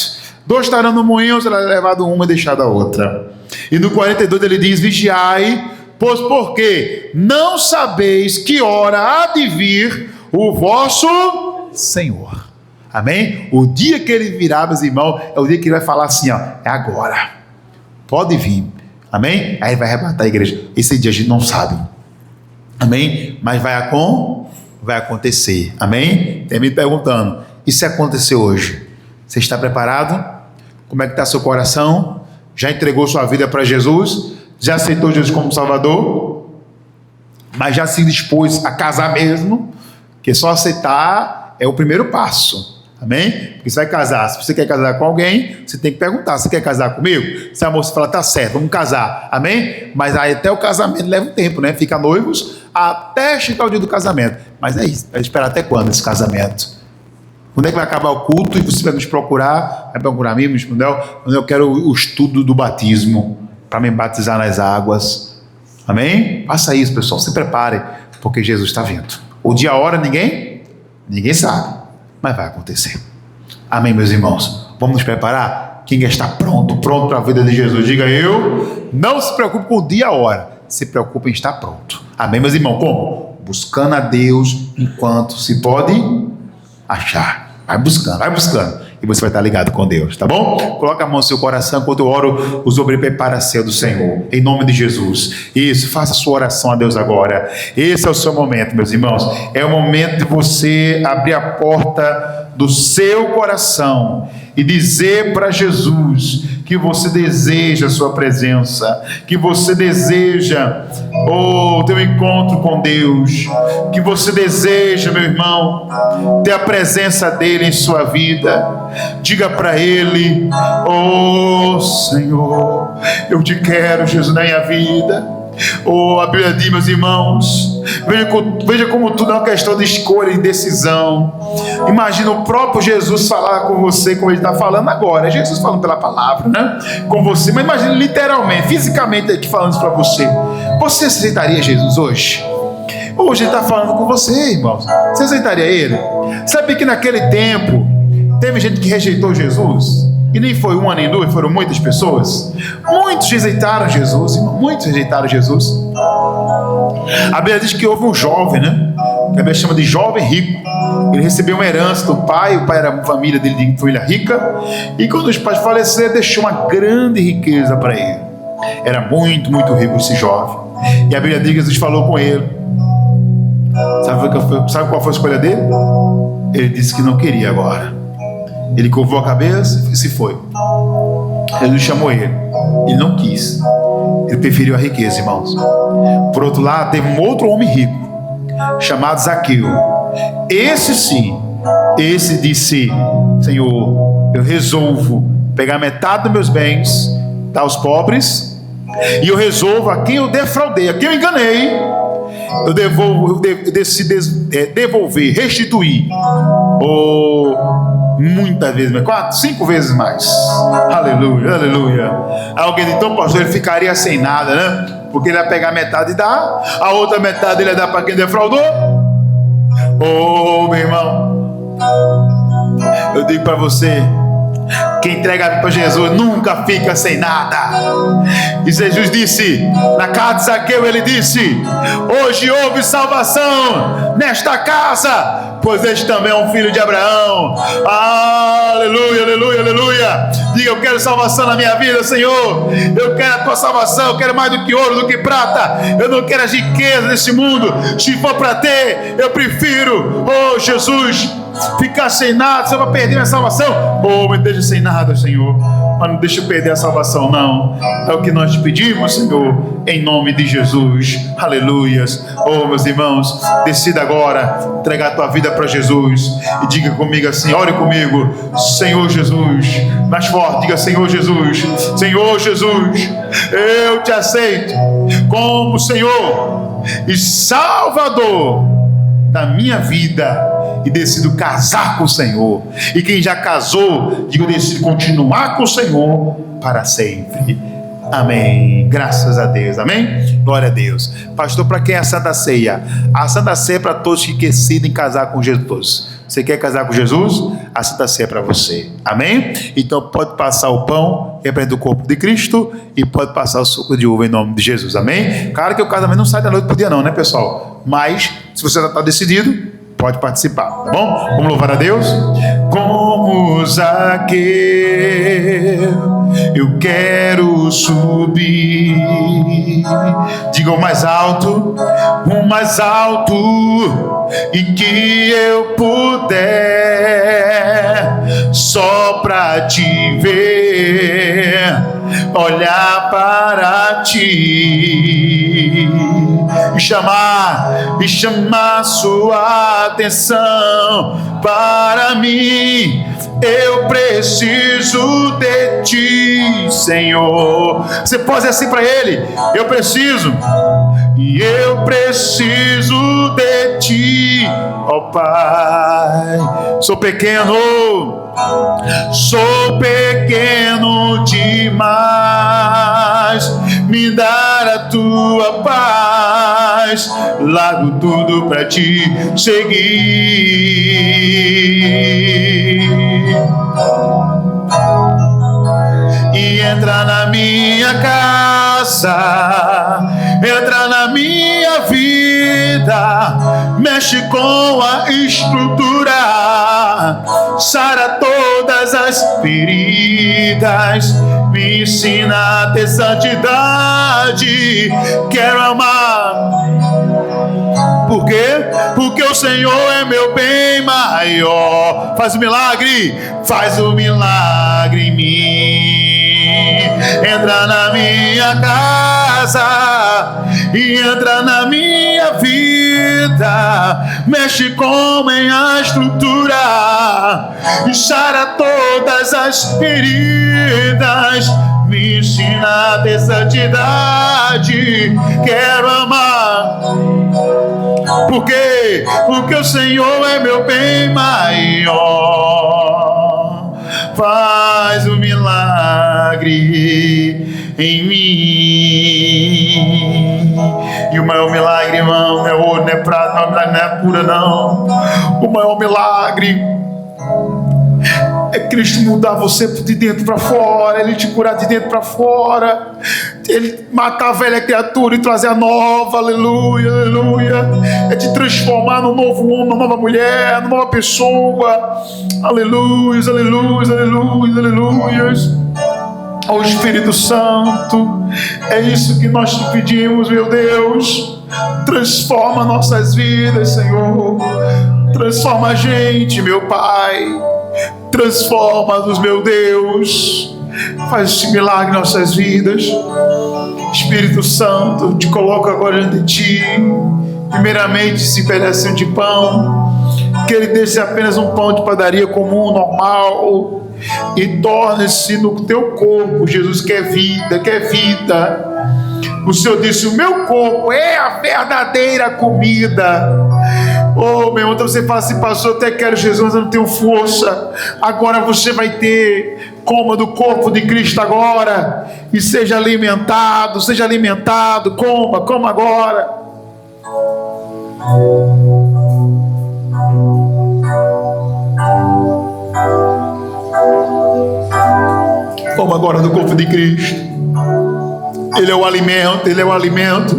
2 estarão no moinho, será levado uma e deixada a outra. E no 42 ele diz: vigiai, pois porque não sabeis que hora há de vir o vosso Senhor. Amém? O dia que ele virá, meus irmãos, é o dia que ele vai falar assim, ó, é agora, pode vir. Amém? Aí vai arrebatar a igreja. Esse dia a gente não sabe. Amém? Mas vai acontecer. Amém? Tem me perguntando, e se acontecer hoje? Você está preparado? Como é que está seu coração? Já entregou sua vida para Jesus? Já aceitou Jesus como Salvador? Mas já se dispôs a casar mesmo? Porque só aceitar é o primeiro passo. Amém? Porque você vai casar. Se você quer casar com alguém, você tem que perguntar: você quer casar comigo? Se a moça fala, tá certo, vamos casar. Amém? Mas aí até o casamento leva um tempo, né? Fica noivos até chegar o dia do casamento. Mas é isso. Vai esperar até quando esse casamento? Quando é que vai acabar o culto e você vai nos procurar? Vai procurar mim, me respondeu? Quando eu quero o estudo do batismo para me batizar nas águas. Amém? Faça isso, pessoal. Se prepare, porque Jesus está vindo. O dia, a hora, ninguém sabe. Mas vai acontecer. Amém, meus irmãos? Vamos nos preparar? Quem está pronto para a vida de Jesus, diga eu. Não se preocupe com o dia e a hora. Se preocupe em estar pronto. Amém, meus irmãos? Como? Buscando a Deus enquanto se pode achar. Vai buscando. E você vai estar ligado com Deus, tá bom? Coloca a mão no seu coração enquanto eu oro. Os obreiros prepara a ceia do Senhor, em nome de Jesus. Isso, faça a sua oração a Deus agora. Esse é o seu momento, meus irmãos. É o momento de você abrir a porta do seu coração e dizer para Jesus que você deseja a sua presença, que você deseja o teu encontro com Deus, que você deseja, meu irmão, ter a presença dele em sua vida. Diga para ele: oh Senhor, eu te quero, Jesus, na minha vida. A Bíblia diz, meus irmãos, veja como tudo é uma questão de escolha e decisão. Imagina o próprio Jesus falar com você, como ele está falando agora. É Jesus falando pela palavra, né? Com você, mas imagina literalmente, fisicamente aqui falando isso para você. Você aceitaria Jesus hoje? Hoje ele está falando com você, irmãos. Você aceitaria ele? Sabe que naquele tempo teve gente que rejeitou Jesus? E nem foi uma nem duas, foram muitas pessoas. Muitos rejeitaram Jesus, irmão. Muitos rejeitaram Jesus. A Bíblia diz que houve um jovem, né? Que a Bíblia chama de jovem rico. Ele recebeu uma herança do pai. O pai era uma família dele de família rica. E quando os pais faleceram, deixou uma grande riqueza para ele. Era muito, muito rico esse jovem. E a Bíblia diz que Jesus falou com ele. Sabe qual foi a escolha dele? Ele disse que não queria agora. Ele curvou a cabeça e se foi. Jesus chamou ele. Ele não quis. Ele preferiu a riqueza, irmãos. Por outro lado, teve um outro homem rico, chamado Zaqueu. Esse sim, esse disse: Senhor, eu resolvo pegar metade dos meus bens, dar aos pobres, e eu resolvo a quem eu defraudei, a quem eu enganei, eu decido devolver, restituir. Muitas vezes, 4, 5 vezes mais. Aleluia, aleluia. Alguém então, pastor, ele ficaria sem nada, né? Porque ele ia pegar metade e dar, a outra metade ele ia dar para quem defraudou. Meu irmão, eu digo para você: quem entrega para Jesus nunca fica sem nada. E Jesus disse, na casa de Zaqueu, ele disse: hoje houve salvação nesta casa, pois este também é um filho de Abraão. Aleluia, aleluia, aleluia. Diga: eu quero salvação na minha vida, Senhor. Eu quero a tua salvação. Eu quero mais do que ouro, do que prata. Eu não quero as riquezas desse mundo. Se for para ter, eu prefiro, Jesus, ficar sem nada. Se eu vou perder minha salvação, me deixa sem nada, Senhor. Mas não deixa eu perder a salvação, não. É o que nós te pedimos, Senhor, em nome de Jesus. Aleluias. Meus irmãos, decida agora entregar a tua vida para Jesus e diga comigo assim, ore comigo: Senhor Jesus. Mais forte, diga: Senhor Jesus. Senhor Jesus, eu te aceito como Senhor e Salvador da minha vida, e decido casar com o Senhor. E quem já casou, digo: eu decido continuar com o Senhor para sempre. Amém. Graças a Deus. Amém? Glória a Deus. Pastor, para quem é a Santa Ceia? A Santa Ceia é para todos que decidem casar com Jesus. Você quer casar com Jesus? A Santa Ceia é para você. Amém? Então pode passar o pão, representa o corpo de Cristo, e pode passar o suco de uva em nome de Jesus. Amém? Claro que o casamento não sai da noite para o dia não, né, pessoal? Mas, se você já está decidido, pode participar, tá bom? Vamos louvar a Deus? Como Zaqueu, eu quero subir. Diga o mais alto, e que eu puder, só pra te ver, olhar para ti e chamar sua atenção para mim. Eu preciso de ti, Senhor. Você pode dizer assim para ele: eu preciso de ti, ó Pai. Sou pequeno demais, me dar a tua paz, largo tudo pra te seguir. E entra na minha casa, entra na minha vida, mexe com a estrutura, sara todas as feridas, me ensina a ter santidade. Quero amar. Por quê? Porque o Senhor é meu bem maior. Faz o milagre em mim. Entra na minha casa e entra na minha vida, mexe como em a estrutura, sara todas as feridas, me ensina a ter santidade. Quero amar. Por quê? Porque o Senhor é meu bem maior. Faz um milagre em mim. E o maior milagre, irmão, não é ouro, não é prata, não é cura, não. O maior milagre é Cristo mudar você de dentro para fora, Ele te curar de dentro para fora, Ele matar a velha criatura e trazer a nova. Aleluia, aleluia. É te transformar num novo homem, numa nova mulher, numa nova pessoa. Aleluia, aleluia, aleluia, aleluia. Ó Espírito Santo, é isso que nós te pedimos, meu Deus. Transforma nossas vidas, Senhor. Transforma a gente, meu Pai. Transforma-nos, meu Deus. Faz esse milagre em nossas vidas. Espírito Santo, te coloco agora diante de ti. Primeiramente, esse pedacinho de pão, que ele deixe apenas um pão de padaria comum, normal, e torne-se no teu corpo. Jesus quer vida, quer vida. O Senhor disse: o meu corpo é a verdadeira comida. Oh, meu irmão, então você fala assim: pastor, eu até quero Jesus, mas eu não tenho força. Agora você vai ter. Coma do corpo de Cristo agora e seja alimentado, coma agora. Coma agora do corpo de Cristo. Ele é o alimento, Ele é o alimento.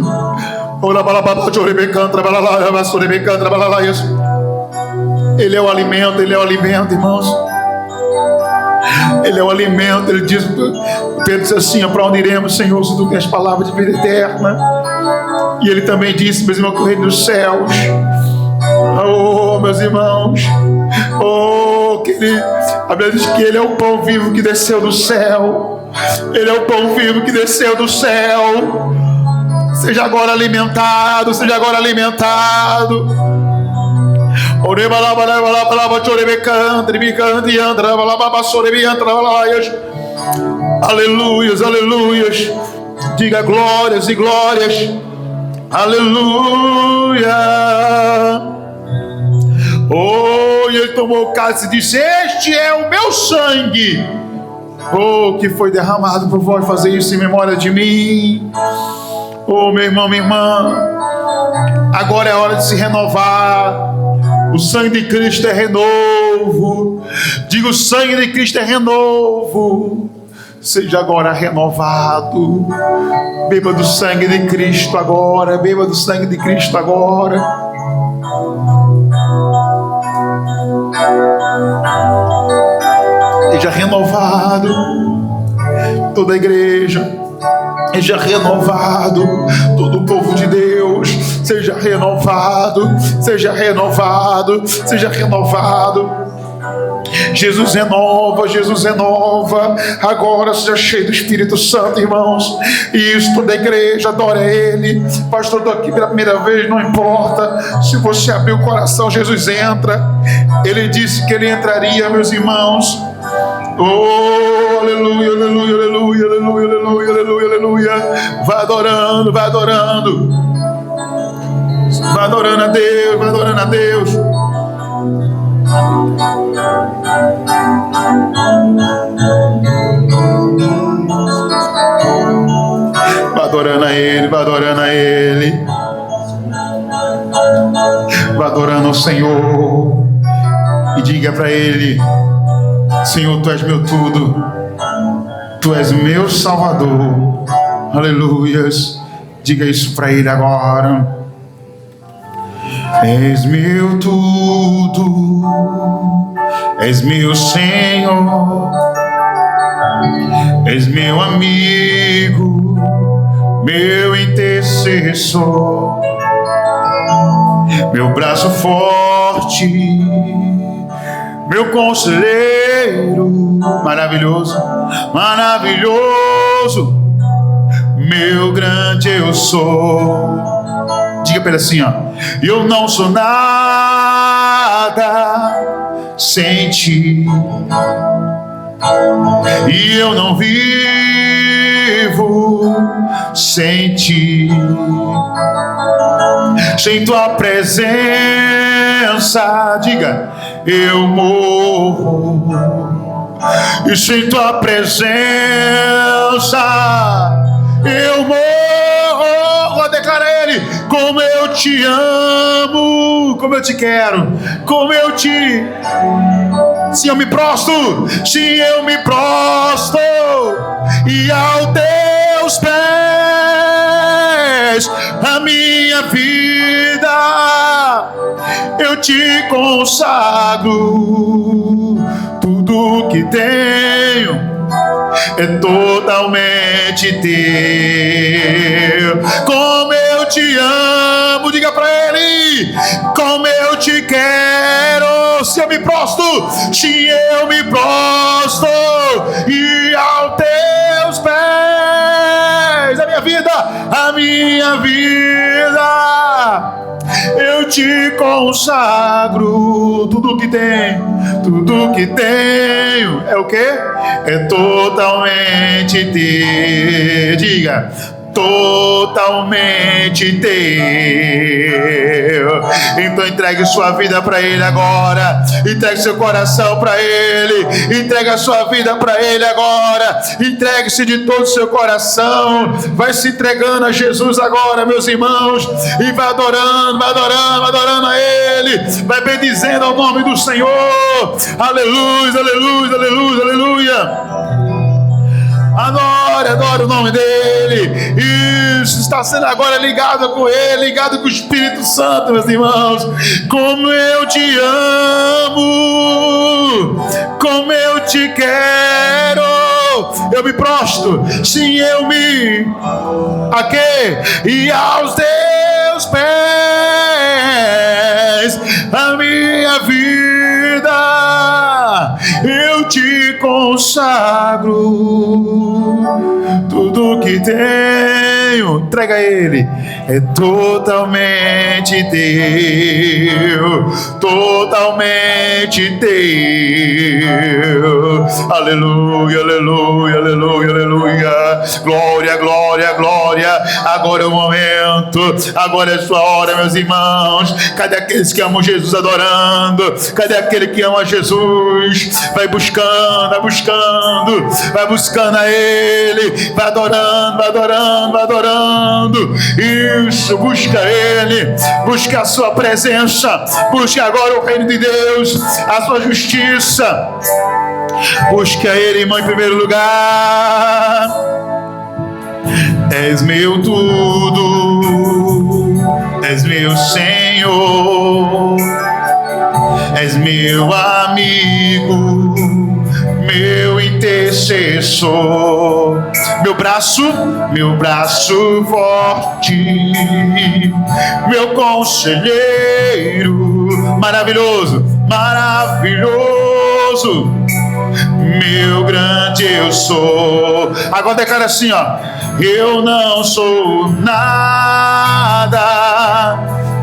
Ele é o alimento, Ele é o alimento, irmãos. Ele é o alimento. Ele diz, Pedro disse assim: para onde iremos, Senhor, se tu tens palavras de vida eterna? E ele também disse, meus irmãos, que o reino dos céus, oh, meus irmãos, oh, que ele, a Bíblia diz que ele é o pão vivo que desceu do céu. Ele é o pão vivo que desceu do céu. Seja agora alimentado, seja agora alimentado. Aleluias, aleluias. Diga glórias e glórias. Aleluia. Oh, e ele tomou o cálice e disse: este é o meu sangue, oh, que foi derramado por vós, fazer isso em memória de mim. Oh, meu irmão, minha irmã, agora é hora de se renovar. O sangue de Cristo é renovo. Diga, o sangue de Cristo é renovo. Seja agora renovado. Beba do sangue de Cristo agora. Beba do sangue de Cristo agora. Seja renovado. Toda a igreja. Seja renovado. Todo o povo de Deus. Seja renovado. Seja renovado. Seja renovado. Jesus renova, Jesus renova. Agora seja cheio do Espírito Santo, irmãos. E isso, toda a igreja adora Ele. Pastor, estou aqui pela primeira vez, não importa. Se você abrir o coração, Jesus entra. Ele disse que Ele entraria, meus irmãos. Oh, aleluia, aleluia, aleluia, aleluia, aleluia, aleluia, aleluia. Vai adorando, vai adorando. Vai adorando a Deus, vai adorando a Deus. Vai adorando a Ele, vai adorando a Ele. Vai adorando o Senhor. E diga para Ele: Senhor, Tu és meu tudo. Tu és meu Salvador. Aleluias. Diga isso para Ele agora. És meu tudo, és meu Senhor, és meu amigo, meu intercessor, meu braço forte, meu conselheiro, maravilhoso, maravilhoso, meu grande eu sou. Diga para ele assim, ó: eu não sou nada sem ti, e eu não vivo sem ti. Sem tua presença, diga, eu morro. E sem tua presença, eu morro. Declara Ele: como eu te amo, como eu te quero, como eu te... Sim, eu me prostro, sim, eu me prostro, e aos teus pés a minha vida eu te consagro. Tudo que tenho é totalmente teu. Como eu te amo, diga pra Ele: como eu te quero. Se eu me prostro, se eu me prostro, e aos teus pés a minha vida eu te consagro. Tudo que tenho é o quê? É totalmente teu. Diga: totalmente teu. Então entregue sua vida para Ele agora. Entregue seu coração para Ele. Entregue a sua vida para Ele agora. Entregue-se de todo o seu coração. Vai se entregando a Jesus agora, meus irmãos, e vai adorando, vai adorando, vai adorando a Ele. Vai bendizendo ao nome do Senhor. Aleluia, aleluia, aleluia, aleluia. Adore o nome dele. Isso, está sendo agora ligado com Ele, ligado com o Espírito Santo, meus irmãos. Como eu te amo, como eu te quero. Eu me prostro, sim, eu me... A quê? E aos teus pés a minha vida eu te consagro. Tudo que tenho, entrega a Ele, é totalmente teu, totalmente teu. Aleluia, aleluia, aleluia, aleluia. Glória, glória, glória. Agora é o momento, agora é a sua hora, meus irmãos. Cadê aqueles que amam Jesus adorando? Cadê aquele que ama Jesus? Vai buscando, vai buscando, vai buscando a Ele, vai adorando, vai adorando, vai adorando. Isso, busca Ele, busca a sua presença, busque agora o reino de Deus, a sua justiça. Busque a Ele, irmão, em primeiro lugar. És meu tudo, és meu Senhor, és meu amigo, meu intercessor, meu braço forte, meu conselheiro, maravilhoso, maravilhoso, meu grande eu sou. Agora declara assim, ó: eu não sou nada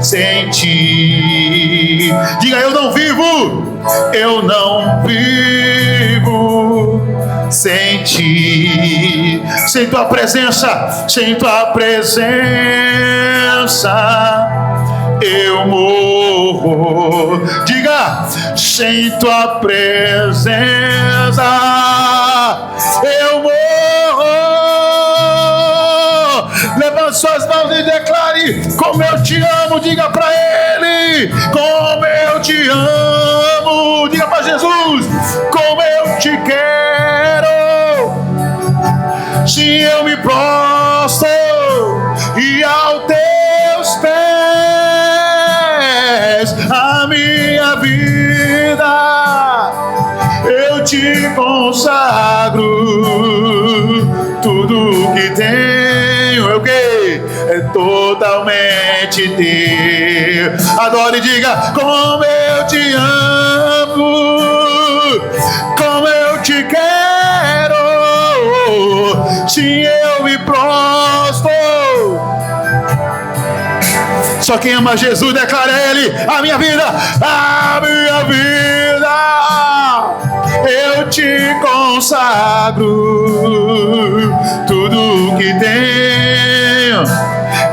sem ti. Diga: eu não vivo sem ti. Sem tua presença, eu morro. Diga: sem tua presença eu morro. Levante suas mãos e declare: como eu te amo. Diga para Ele: como eu te amo. Diga para Jesus: como eu te quero. Sim, eu me prostro e aos teus pés a minha vida eu te consagro. Tudo que tenho é o quê? É totalmente teu. Adore e diga: como eu te amo, como eu te quero. Sim, eu me prostro. Só quem ama Jesus declara a Ele: a minha vida eu te consagro. Tudo que tenho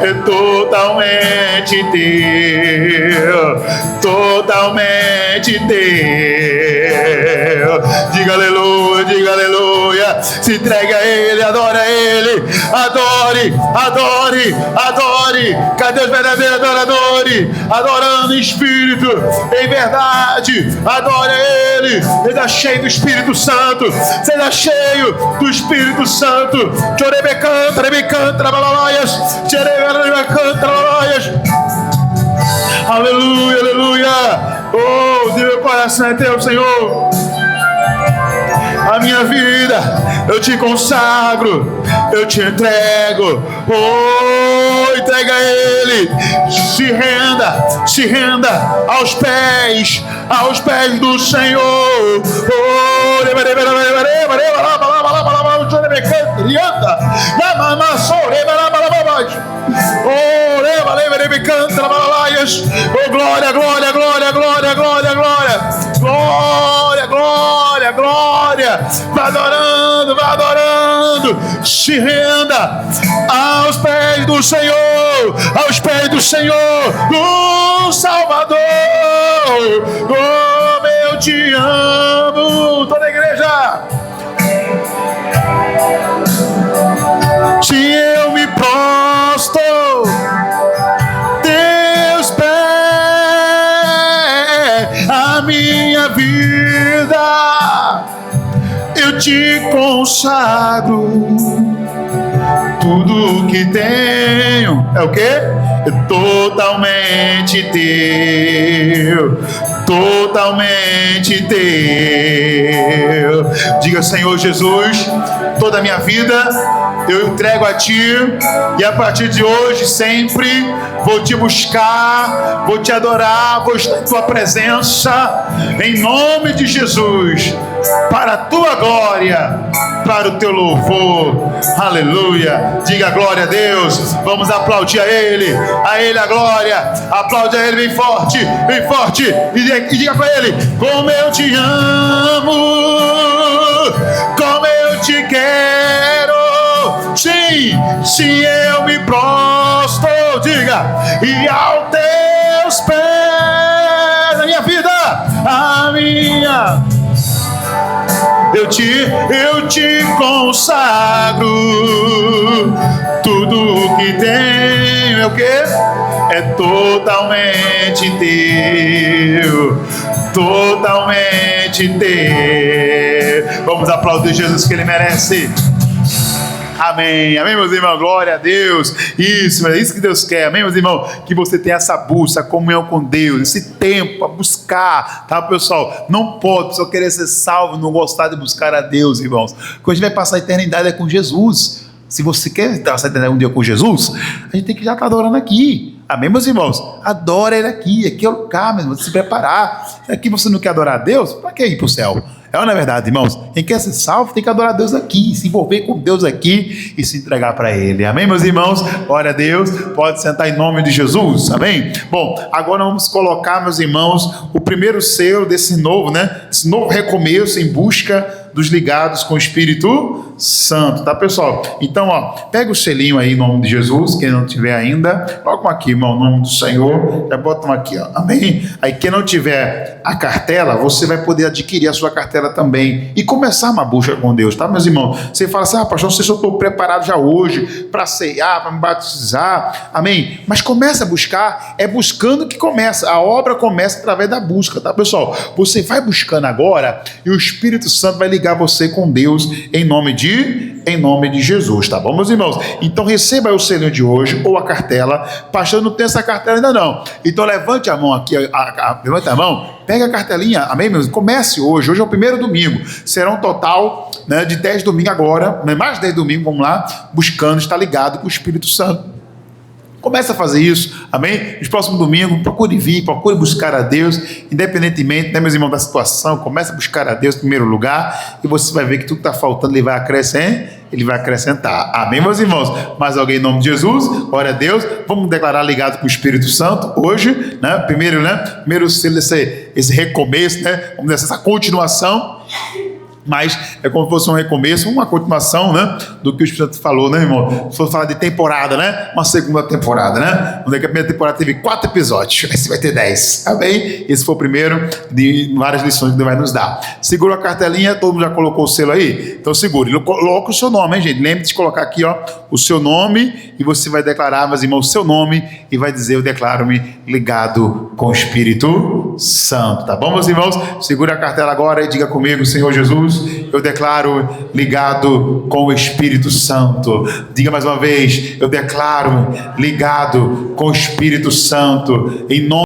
é totalmente teu, totalmente teu. Diga aleluia, diga aleluia. Se entregue a Ele, adore a Ele, adore, adore, adore. Cadê os verdadeiros adoradores? Adorando em espírito, em verdade. Adore a Ele. Seja cheio do Espírito Santo, seja cheio do Espírito Santo. Chorebecanta, rebecanta, trabalhaias, chorebecanta, trabalhaias. Aleluia, aleluia. Oh, Deus, meu coração é teu, Senhor. A minha vida eu te consagro, eu te entrego. Oh, entrega a Ele. Se renda aos pés do Senhor. Oh, oh, glória, glória, glória, glória, glória, glória, glória, glória, glória. Vai adorando, vai adorando. Se renda aos pés do Senhor, aos pés do Senhor, do Salvador. Como eu te amo. Toda a igreja. Se eu me prostro teus pés, a minha vida eu te consagro. Tudo que tenho é o quê? É totalmente teu, totalmente teu. Diga: Senhor Jesus, toda a minha vida eu entrego a Ti, e a partir de hoje sempre vou Te buscar, vou Te adorar, vou estar em Tua presença, em nome de Jesus, para a Tua glória, para o Teu louvor. Aleluia. Diga glória a Deus. Vamos aplaudir a Ele a glória. Aplaude a Ele bem forte, e diga para Ele: como eu te amo. como eu te quero. Sim, se eu me prostro, diga, e aos teus pés, a minha vida, a minha, eu te consagro, tudo que tenho é o quê? É totalmente teu, totalmente teu. Vamos aplaudir Jesus, que Ele merece. Amém, amém, meus irmãos, glória a Deus. Isso, é isso que Deus quer, amém, meus irmãos, que você tenha essa busca, comunhão com Deus, esse tempo para buscar, tá, pessoal? Não pode só querer ser salvo, não gostar de buscar a Deus, irmãos, porque a gente vai passar a eternidade com Jesus. Se você quer passar a eternidade um dia com Jesus, a gente tem que já estar adorando aqui. Amém, meus irmãos? Adora Ele aqui, aqui é o lugar mesmo, se preparar. Aqui você não quer adorar a Deus, para que ir para o céu? É ou não é verdade, irmãos? Quem quer ser salvo tem que adorar Deus aqui, se envolver com Deus aqui e se entregar para Ele. Amém, meus irmãos? Glória a Deus. Pode sentar em nome de Jesus. Amém? Bom, agora vamos colocar, meus irmãos, o primeiro selo desse novo, esse novo recomeço em busca dos ligados com o Espírito Santo, tá, pessoal? Então, pega o selinho aí em nome de Jesus, quem não tiver ainda, coloca aqui, irmão, em nome do Senhor, já botam aqui, amém? Aí quem não tiver a cartela, você vai poder adquirir a sua cartela também e começar uma busca com Deus, tá, meus irmãos? Você fala assim, pastor, não sei se eu estou preparado já hoje para ceiar, para me batizar, amém? Mas começa a buscar, é buscando que começa, a obra começa através da busca, tá, pessoal? Você vai buscando agora e o Espírito Santo vai ligar você com Deus em nome de Jesus, tá bom, meus irmãos? Então receba o selinho de hoje ou a cartela. Pastor, não tem essa cartela ainda não. Então levante a mão aqui, levante a mão, pega a cartelinha, amém, meus? Comece hoje é o primeiro domingo, será um total de 10 domingos agora, mais 10 domingos, vamos lá, buscando estar ligado com o Espírito Santo. Comece a fazer isso, amém? Nos próximos domingos, procure vir, procure buscar a Deus, independentemente, meus irmãos, da situação. Comece a buscar a Deus em primeiro lugar e você vai ver que tudo que está faltando, Ele vai acrescentar, amém, meus irmãos? Mais alguém em nome de Jesus? Glória a Deus. Vamos declarar ligado com o Espírito Santo hoje, primeiro selo esse recomeço, vamos dizer, essa continuação. Mas é como se fosse um recomeço, uma continuação, do que o Espírito Santo falou, irmão? Se for falar de temporada, uma segunda temporada, Vamos dizer que a primeira temporada teve 4 episódios, esse vai ter 10, amém? Esse foi o primeiro de várias lições que Deus vai nos dar. Segura a cartelinha, todo mundo já colocou o selo aí? Então segure, coloca o seu nome, hein, gente? Lembre-se de colocar aqui, o seu nome, e você vai declarar, meus irmãos, o seu nome, e vai dizer, eu declaro-me ligado com o Espírito Santo, tá bom, meus irmãos? Segura a cartela agora e diga comigo, Senhor Jesus, eu declaro ligado com o Espírito Santo. Diga mais uma vez, eu declaro ligado com o Espírito Santo, em nome